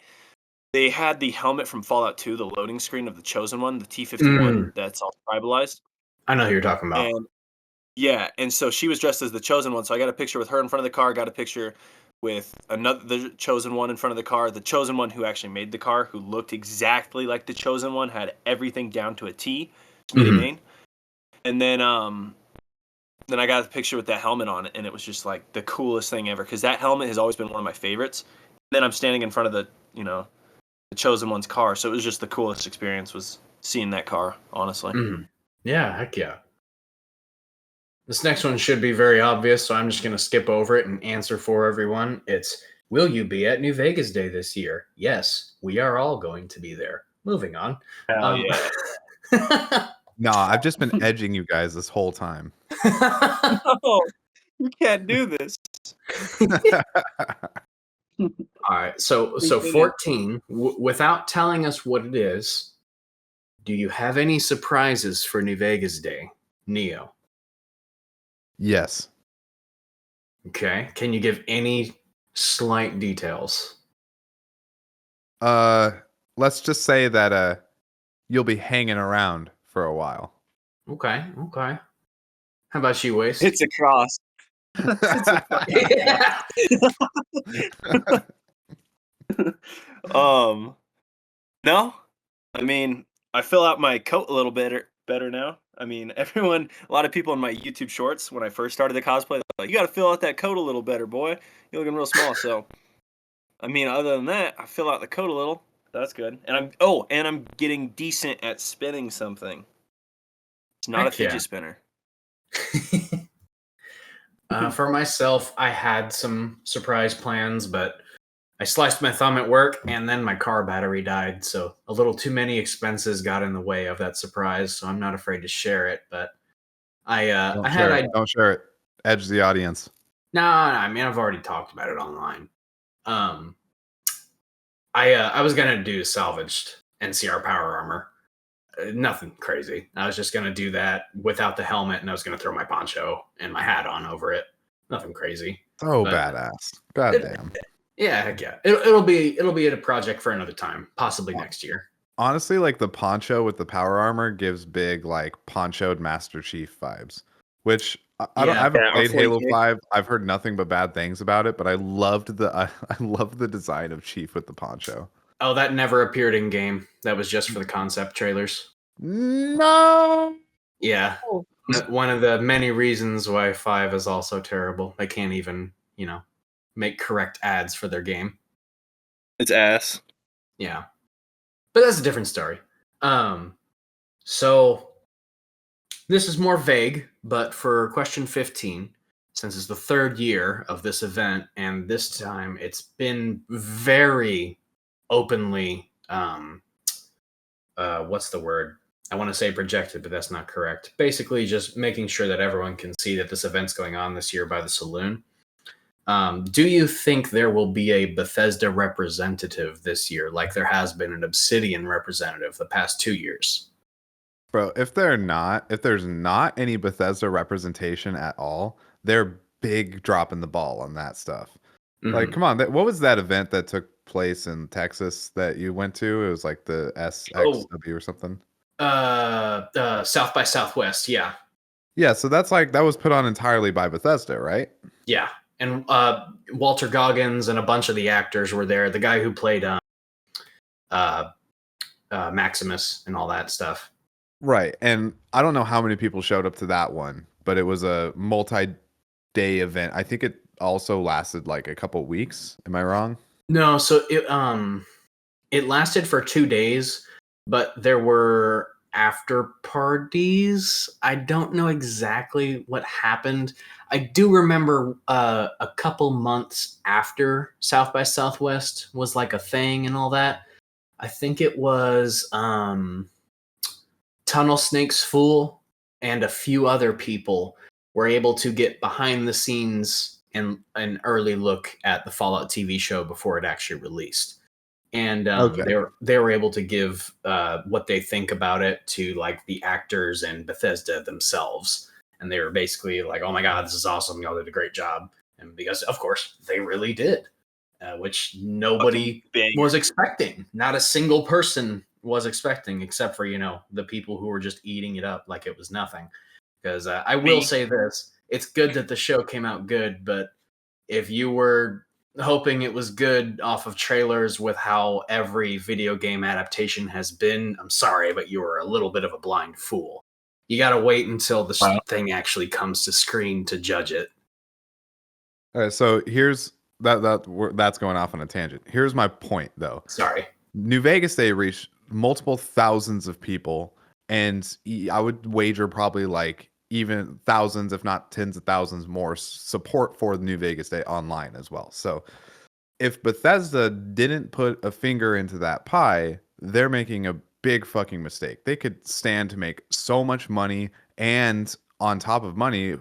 they had the helmet from Fallout 2, the loading screen of the Chosen One, the T-51 that's all tribalized. I know who you're talking about. And yeah, and so she was dressed as the Chosen One. So I got a picture with her in front of the car. Got a picture with the Chosen One in front of the car. The Chosen One who actually made the car, who looked exactly like the Chosen One, had everything down to a T. And then I got a picture with that helmet on it, and it was just like the coolest thing ever because that helmet has always been one of my favorites. And then I'm standing in front of the Chosen One's car, so it was just the coolest experience was seeing that car, honestly. Yeah, heck yeah. This next one should be very obvious, so I'm just going to skip over it and answer for everyone. It's, will you be at New Vegas Day this year? Yes, we are all going to be there. Moving on. Hell yeah. No, I've just been edging you guys this whole time. No, you can't do this. All right, so 14, without telling us what it is, do you have any surprises for New Vegas Day, Neo? Yes. Okay, can you give any slight details? Let's just say that you'll be hanging around for a while. Okay. How about you, Waste? It's a cross. Yeah. No, I mean, I fill out my coat a little better now. I mean, a lot of people in my YouTube shorts when I first started the cosplay, they're like, you got to fill out that coat a little better, boy. You're looking real small. So, I mean, other than that, I fill out the coat a little. That's good. And I'm getting decent at spinning something. It's not a fidget spinner. For myself, I had some surprise plans, but I sliced my thumb at work, and then my car battery died, so a little too many expenses got in the way of that surprise, so I'm not afraid to share it, but Don't share it. Edge the audience. No, I mean, I've already talked about it online. I was going to do salvaged NCR power armor. Nothing crazy. I was just going to do that without the helmet, and I was going to throw my poncho and my hat on over it. Nothing crazy. Oh, badass. God damn. Yeah, heck yeah. It'll be a project for another time, possibly next year. Honestly, like the poncho with the power armor gives big like ponchoed Master Chief vibes, which I haven't played Halo 5. I've heard nothing but bad things about it, but I loved the design of Chief with the poncho. Oh, that never appeared in game. That was just for the concept trailers. No. Yeah. One of the many reasons why 5 is also terrible. They can't even, make correct ads for their game. It's ass. Yeah. But that's a different story. So this is more vague, but for question 15, since it's the third year of this event, and this time it's been very openly, what's the word? I want to say projected, but that's not correct. Basically, just making sure that everyone can see that this event's going on this year by the saloon. Do you think there will be a Bethesda representative this year, like there has been an Obsidian representative the past 2 years? Bro, if there's not any Bethesda representation at all, they're big dropping the ball on that stuff. Like, come on, what was that event that took place in Texas that you went to? It was like the SXW or something. South by Southwest, yeah. Yeah, so that's like that was put on entirely by Bethesda, right? Yeah. And Walter Goggins and a bunch of the actors were there. The guy who played Maximus and all that stuff. Right. And I don't know how many people showed up to that one, but it was a multi-day event. I think it also lasted like a couple weeks. Am I wrong? No, so it lasted for 2 days, but there were after parties. I don't know exactly what happened. I do remember a couple months after South by Southwest was like a thing and all that. I think it was Tunnel Snake's Fool and a few other people were able to get behind the scenes and an early look at the Fallout TV show before it actually released. And they were able to give what they think about it to like the actors and Bethesda themselves. And they were basically like, "Oh my God, this is awesome. Y'all did a great job." And because, of course, they really did, which nobody was expecting. Not a single person was expecting, except for, the people who were just eating it up like it was nothing. Because I will say this, it's good that the show came out good, but if you were hoping it was good off of trailers with how every video game adaptation has been, I'm sorry, but you were a little bit of a blind fool. You got to wait until the thing actually comes to screen to judge it. All right, so here's that's going off on a tangent. Here's my point, though. Sorry. New Vegas Day reached multiple thousands of people, and I would wager probably like even thousands, if not tens of thousands more support for the New Vegas Day online as well. So if Bethesda didn't put a finger into that pie, they're making a big fucking mistake. They could stand to make so much money, and on top of money,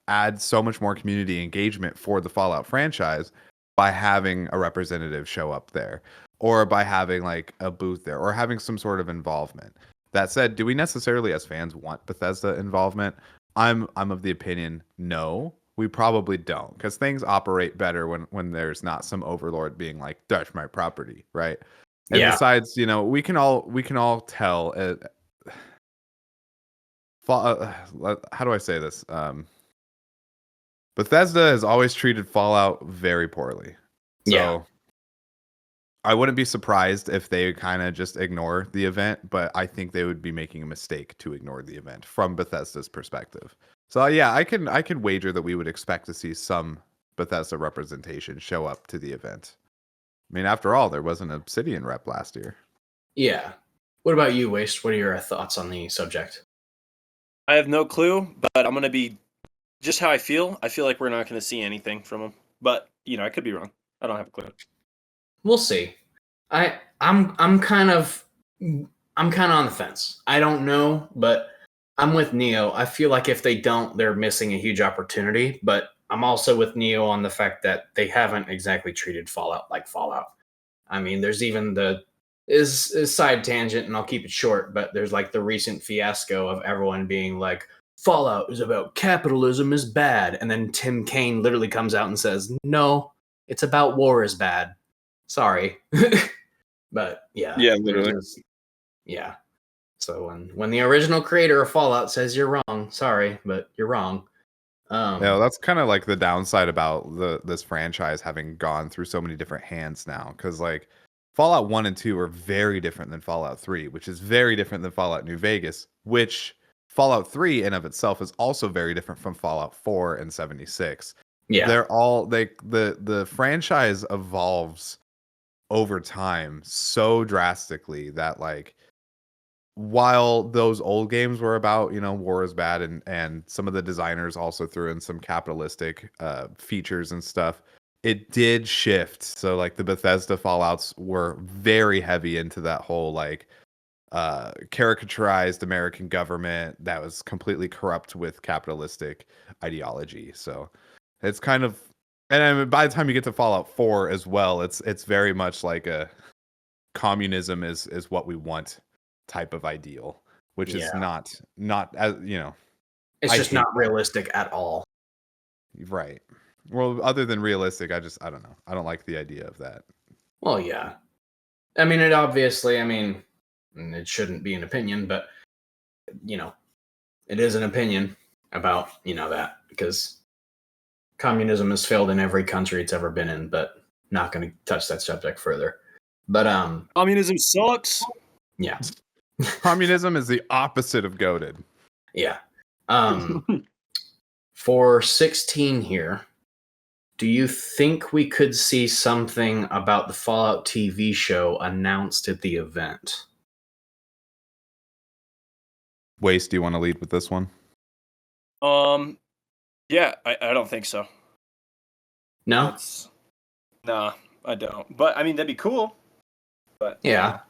add so much more community engagement for the Fallout franchise by having a representative show up there, or by having like a booth there, or having some sort of involvement. That said, do we necessarily as fans want Bethesda involvement? I'm of the opinion no. We probably don't, because things operate better when there's not some overlord being like, "Touch my property," right? And besides, we can all tell. How do I say this? Bethesda has always treated Fallout very poorly. So I wouldn't be surprised if they kind of just ignore the event, but I think they would be making a mistake to ignore the event from Bethesda's perspective. So yeah, I could wager that we would expect to see some Bethesda representation show up to the event. I mean, after all, there was an Obsidian rep last year. Yeah. What about you, Waste? What are your thoughts on the subject? I have no clue, but I'm going to be just how I feel. I feel like we're not going to see anything from them, but I could be wrong. I don't have a clue. We'll see. I'm kind of on the fence. I don't know, but I'm with Neo. I feel like if they don't, they're missing a huge opportunity. But I'm also with Neo on the fact that they haven't exactly treated Fallout like Fallout. I mean, there's even is side tangent, and I'll keep it short, but there's like the recent fiasco of everyone being like, Fallout is about capitalism is bad. And then Tim Kaine literally comes out and says, no, it's about war is bad. Sorry. But yeah. Yeah, literally. Yeah. So when the original creator of Fallout says you're wrong, sorry, but you're wrong. That's kind of like the downside about this franchise having gone through so many different hands now, because like Fallout 1 and 2 are very different than Fallout 3, which is very different than Fallout New Vegas, which Fallout 3 in of itself is also very different from Fallout 4 and 76. Yeah. They're all the franchise evolves over time so drastically that like while those old games were about war is bad, and some of the designers also threw in some capitalistic features and stuff, it did shift. So like the Bethesda Fallouts were very heavy into that whole like caricaturized American government that was completely corrupt with capitalistic ideology. So it's kind of And I mean, by the time you get to Fallout 4 as well, it's very much like a communism is what we want type of ideal, which is not as It's I just hate not that. realistic at all. Right. Well, other than realistic, I don't know. I don't like the idea of that. Well, yeah. I mean, it obviously, it shouldn't be an opinion, but, it is an opinion about, that, because communism has failed in every country it's ever been in, but not going to touch that subject further. But, Communism sucks. yeah. Communism is the opposite of goated. Yeah. For 16 here, do you think we could see something about the Fallout TV show announced at the event? Waste, do you want to lead with this one? Yeah, I don't think so. No? Nah, I don't. But I mean, that'd be cool. But Yeah.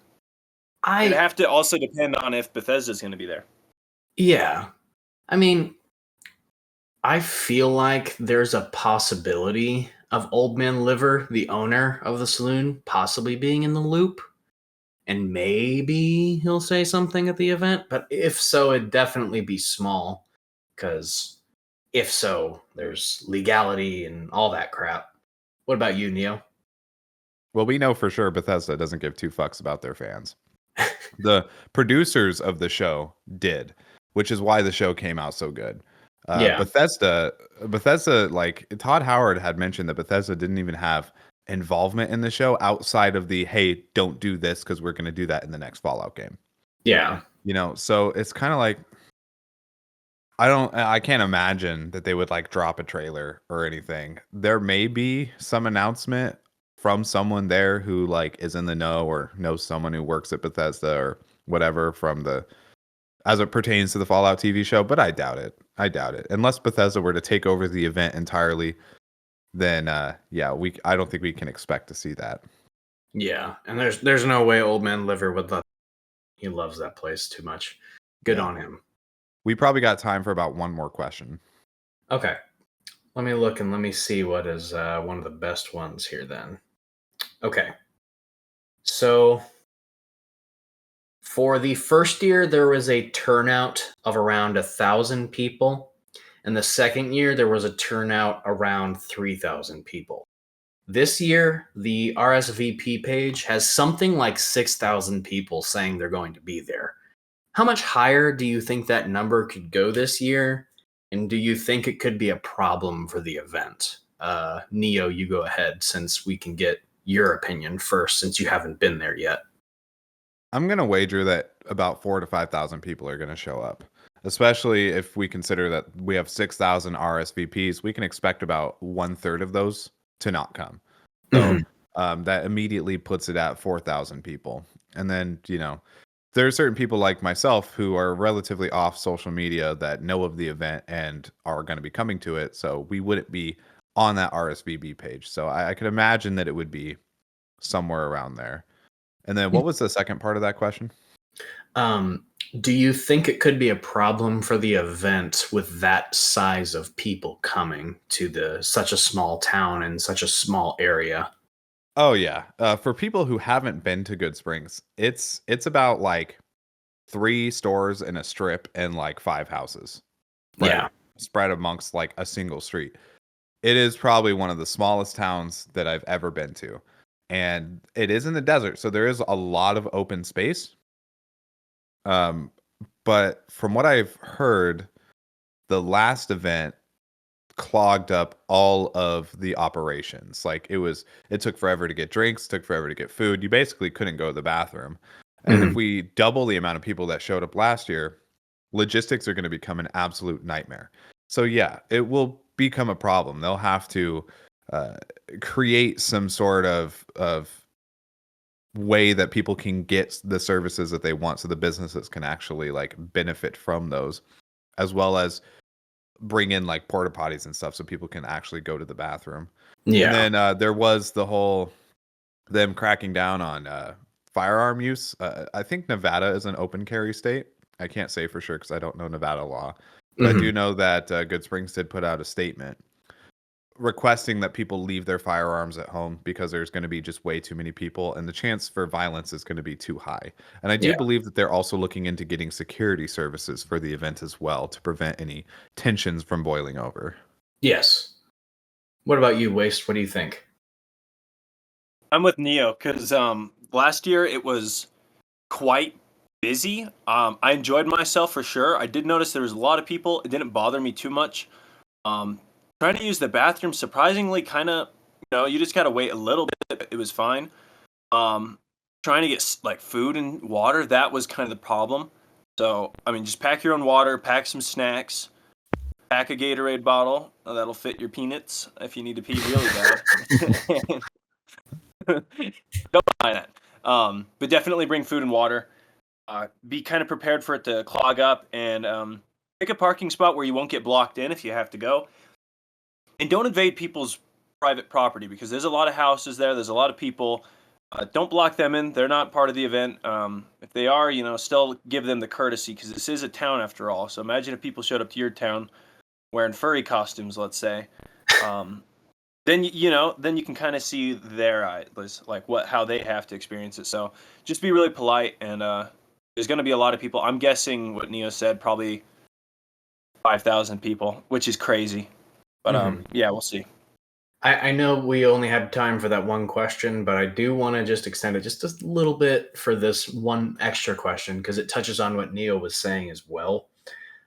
it'd have to also depend on if Bethesda's going to be there. Yeah. I mean, I feel like there's a possibility of Old Man Liver, the owner of the saloon, possibly being in the loop. And maybe he'll say something at the event. But if so, it'd definitely be small. Because if so, there's legality and all that crap. What about you, Neo? Well, we know for sure Bethesda doesn't give two fucks about their fans. The producers of the show did, which is why the show came out so good. Yeah. Bethesda, like Todd Howard had mentioned that Bethesda didn't even have involvement in the show outside of the, hey, don't do this because we're going to do that in the next Fallout game. Yeah. So it's kind of like, I can't imagine that they would like drop a trailer or anything. There may be some announcement from someone there who like is in the know or knows someone who works at Bethesda or whatever as it pertains to the Fallout TV show, but I doubt it. Unless Bethesda were to take over the event entirely, then I don't think we can expect to see that. Yeah, and there's no way Old Man Liver would let. He loves that place too much. Good on him. We probably got time for about one more question. Okay. Let me look and let me see what is one of the best ones here then. Okay. So for the first year, there was a turnout of around 1,000 people. And the second year, there was a turnout around 3,000 people. This year, the RSVP page has something like 6,000 people saying they're going to be there. How much higher do you think that number could go this year? And do you think it could be a problem for the event? Neo, you go ahead since we can get your opinion first since you haven't been there yet. I'm going to wager that about 4,000 to 5,000 people are going to show up, especially if we consider that we have 6,000 RSVPs. We can expect about 1/3 of those to not come. So that immediately puts it at 4,000 people. And then, there are certain people like myself who are relatively off social media that know of the event and are going to be coming to it. So we wouldn't be on that RSVP page. So I could imagine that it would be somewhere around there. And then what was the second part of that question? Do you think it could be a problem for the event with that size of people coming to such a small town and such a small area? Oh yeah. For people who haven't been to Goodsprings, it's about like 3 stores in a strip and like 5 houses. Spread amongst like a single street. It is probably one of the smallest towns that I've ever been to. And it is in the desert, so there is a lot of open space. But from what I've heard, the last event clogged up all of the operations. Like it took forever to get drinks, took forever to get food. You basically couldn't go to the bathroom. And if we double the amount of people that showed up last year, logistics are going to become an absolute nightmare. So yeah, it will become a problem. They'll have to create some sort of way that people can get the services that they want, so the businesses can actually like benefit from those, as well as bring in like porta potties and stuff so people can actually go to the bathroom. And then there was the whole them cracking down on firearm use. I think Nevada is an open carry state. I can't say for sure because I don't know Nevada law, but I do know that Goodsprings did put out a statement. requesting that people leave their firearms at home because there's going to be just way too many people and the chance for violence is going to be too high. And I do Yeah. believe that they're also looking into getting security services for the event as well to prevent any tensions from boiling over. Yes. What about you, Waste? What do you think? I'm with Neo because last year it was quite busy. I enjoyed myself for sure. I did notice there was a lot of people. It didn't bother me too much. Trying to use the bathroom, surprisingly, kind of, you just gotta wait a little bit. But it was fine. Trying to get like food and water, that was kind of the problem. So, I mean, just pack your own water, pack some snacks, pack a Gatorade bottle that'll fit your peanuts if you need to pee really bad. Don't buy that. But definitely bring food and water. Be kind of prepared for it to clog up, and pick a parking spot where you won't get blocked in if you have to go. And don't invade people's private property because there's a lot of houses there. There's a lot of people. Don't block them in. They're not part of the event. If they are, still give them the courtesy because this is a town after all. So imagine if people showed up to your town wearing furry costumes, let's say. Then you can kind of see their eyes, like how they have to experience it. So just be really polite, and there's going to be a lot of people. I'm guessing what Neo said, probably 5,000 people, which is crazy. But yeah, we'll see. I know we only have time for that one question, but I do want to just extend it just a little bit for this one extra question because it touches on what Neo was saying as well.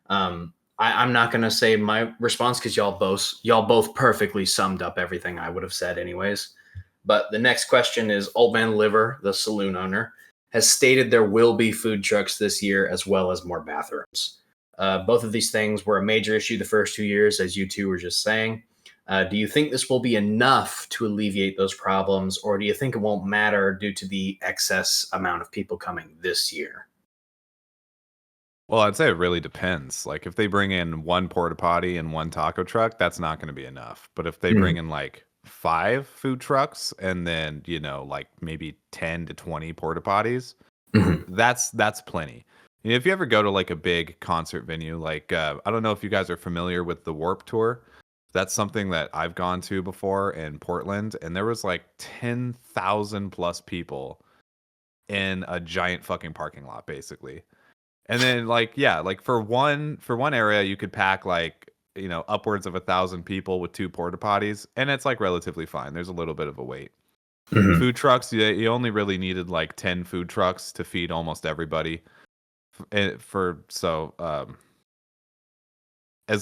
I'm not going to say my response because y'all both perfectly summed up everything I would have said anyways. But the next question is Old Man Liver, the saloon owner, has stated there will be food trucks this year as well as more bathrooms. Both of these things were a major issue the first 2 years, as you two were just saying. Do you think this will be enough to alleviate those problems, or do you think it won't matter due to the excess amount of people coming this year? Well, I'd say it really depends. Like if they bring in one porta potty and one taco truck, that's not going to be enough. But if they bring in like 5 food trucks and then, like maybe 10 to 20 porta potties, that's plenty. If you ever go to like a big concert venue, like I don't know if you guys are familiar with the Warp Tour. That's something that I've gone to before in Portland, and there was like 10,000 plus people in a giant fucking parking lot, basically. And then like for one area you could pack like upwards of 1,000 people with 2 porta potties, and it's like relatively fine. There's a little bit of a wait. Food trucks, you only really needed like 10 food trucks to feed almost everybody. As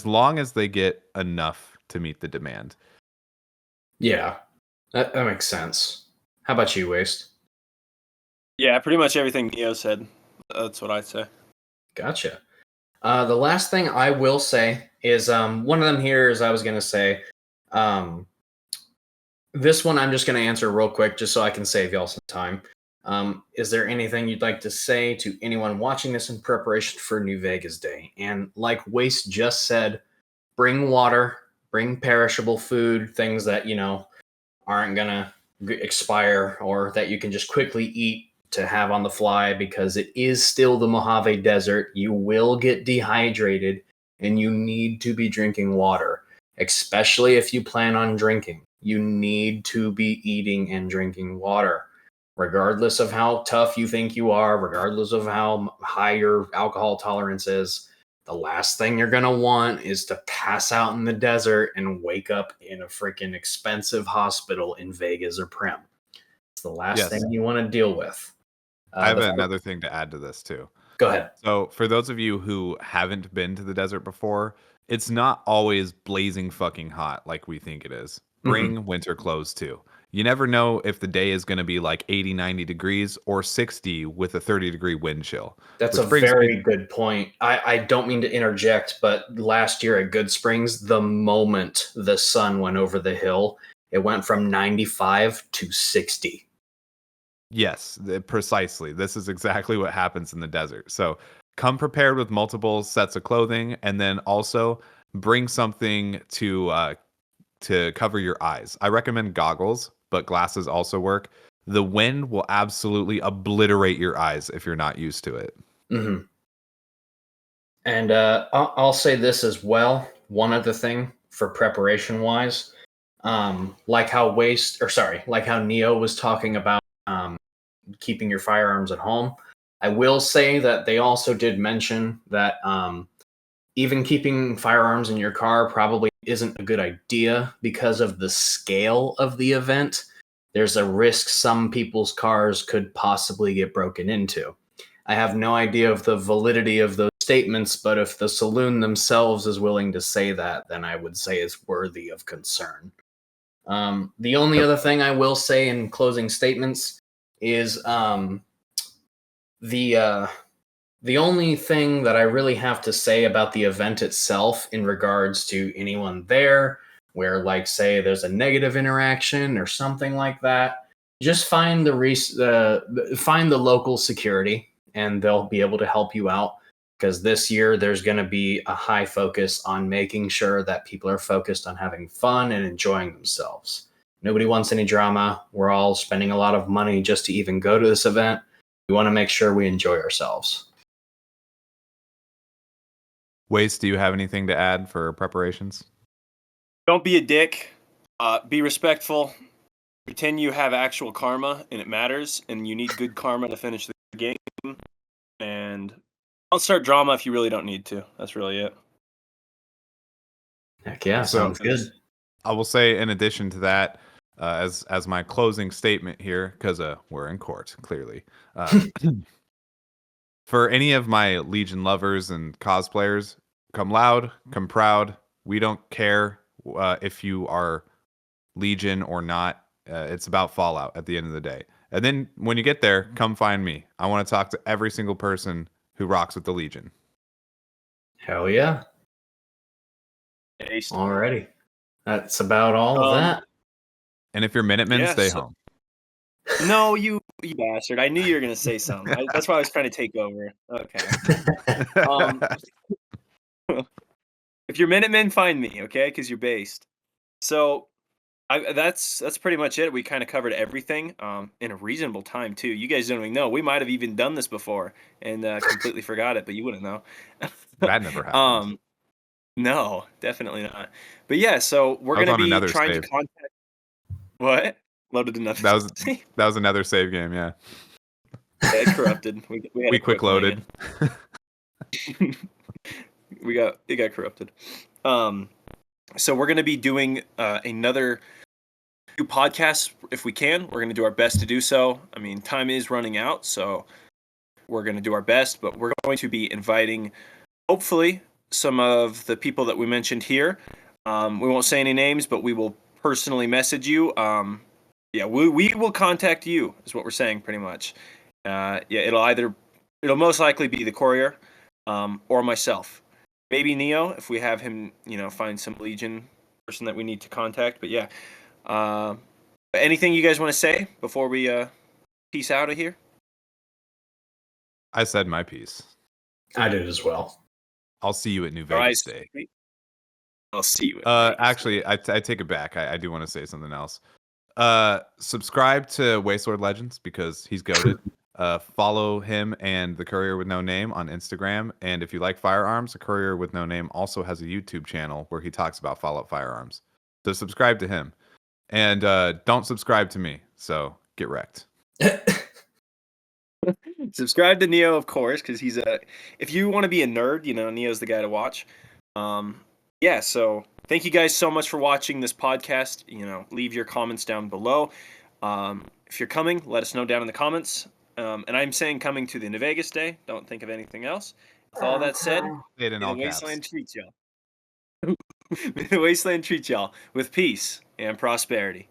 long as they get enough to meet the demand. Yeah, that makes sense. How about you, Waste? Yeah, pretty much everything Neo said. That's what I'd say. Gotcha. The last thing I will say is one of them here is I was going to say this one I'm just going to answer real quick just so I can save y'all some time. Is there anything you'd like to say to anyone watching this in preparation for New Vegas Day? And like Waste just said, bring water, bring perishable food, things that, aren't going to expire or that you can just quickly eat to have on the fly because it is still the Mojave Desert. You will get dehydrated and you need to be drinking water, especially if you plan on drinking. You need to be eating and drinking water. Regardless of how tough you think you are, regardless of how high your alcohol tolerance is, the last thing you're going to want is to pass out in the desert and wake up in a freaking expensive hospital in Vegas or Primm. It's the last thing you want to deal with. I have another thing to add to this too. Go ahead. So for those of you who haven't been to the desert before, it's not always blazing fucking hot like we think it is. Bring winter clothes too. You never know if the day is going to be like 80, 90 degrees or 60 with a 30-degree wind chill. That's a very good point. I don't mean to interject, but last year at Good Springs, the moment the sun went over the hill, it went from 95 to 60. Yes, precisely. This is exactly what happens in the desert. So come prepared with multiple sets of clothing, and then also bring something to cover your eyes. I recommend goggles, but glasses also work. The wind will absolutely obliterate your eyes if you're not used to it. And I'll say this as well. One other thing for preparation wise, like how Neo was talking about keeping your firearms at home. I will say that they also did mention that even keeping firearms in your car probably isn't a good idea because of the scale of the event. There's a risk some people's cars could possibly get broken into. I have no idea of the validity of those statements, but if the saloon themselves is willing to say that, then I would say it's worthy of concern. The only other thing I will say in closing statements is the only thing that I really have to say about the event itself in regards to anyone there, where like say there's a negative interaction or something like that, just find find the local security and they'll be able to help you out. Because this year there's going to be a high focus on making sure that people are focused on having fun and enjoying themselves. Nobody wants any drama. We're all spending a lot of money just to even go to this event. We want to make sure we enjoy ourselves. Waste, do you have anything to add for preparations? Don't be a dick. Be respectful. Pretend you have actual karma and it matters, and you need good karma to finish the game. And don't start drama if you really don't need to. That's really it. Heck yeah, sounds good. I will say, in addition to that, as my closing statement here, because we're in court, clearly. For any of my Legion lovers and cosplayers, come loud, come proud. We don't care if you are Legion or not. It's about Fallout at the end of the day. And then when you get there, come find me. I want to talk to every single person who rocks with the Legion. Hell yeah. Alrighty. That's about all of that. And if you're Minutemen, stay home. No, you bastard. I knew you were going to say something. That's why I was trying to take over. Okay. If you're Minutemen, find me, okay? Because you're based. So that's pretty much it. We kind of covered everything in a reasonable time, too. You guys don't even know. We might have even done this before and completely forgot it, but you wouldn't know. That never happened. No, definitely not. But yeah, so we're going to be trying to contact... What? Loaded another. That was another save game, yeah. It corrupted. We quick loaded. It got corrupted. So we're going to be doing another 2 podcasts if we can. We're going to do our best to do so. I mean, time is running out, so we're going to do our best, but we're going to be inviting, hopefully, some of the people that we mentioned here. We won't say any names, but we will personally message you. Yeah, we will contact you, is what we're saying, pretty much. Yeah, it'll most likely be the courier, or myself. Maybe Neo, if we have him, find some Legion person that we need to contact. But yeah, anything you guys want to say before we peace out of here? I said my piece. I did as well. I'll see you at New Vegas Day. I'll see you. Actually, I take it back. I do want to say something else. Subscribe to Wastelord Legends because he's goated. Follow him and the Courier with No Name on Instagram. And if you like firearms, the Courier with No Name also has a YouTube channel where he talks about Fallout firearms. So subscribe to him. And don't subscribe to me. So get wrecked. Subscribe to Neo, of course, because he's if you want to be a nerd, Neo's the guy to watch. Yeah, so thank you guys so much for watching this podcast. Leave your comments down below. If you're coming, let us know down in the comments. And I'm saying coming to the New Vegas Day. Don't think of anything else. With all that said, may the Wasteland treat y'all. May the Wasteland treat y'all with peace and prosperity.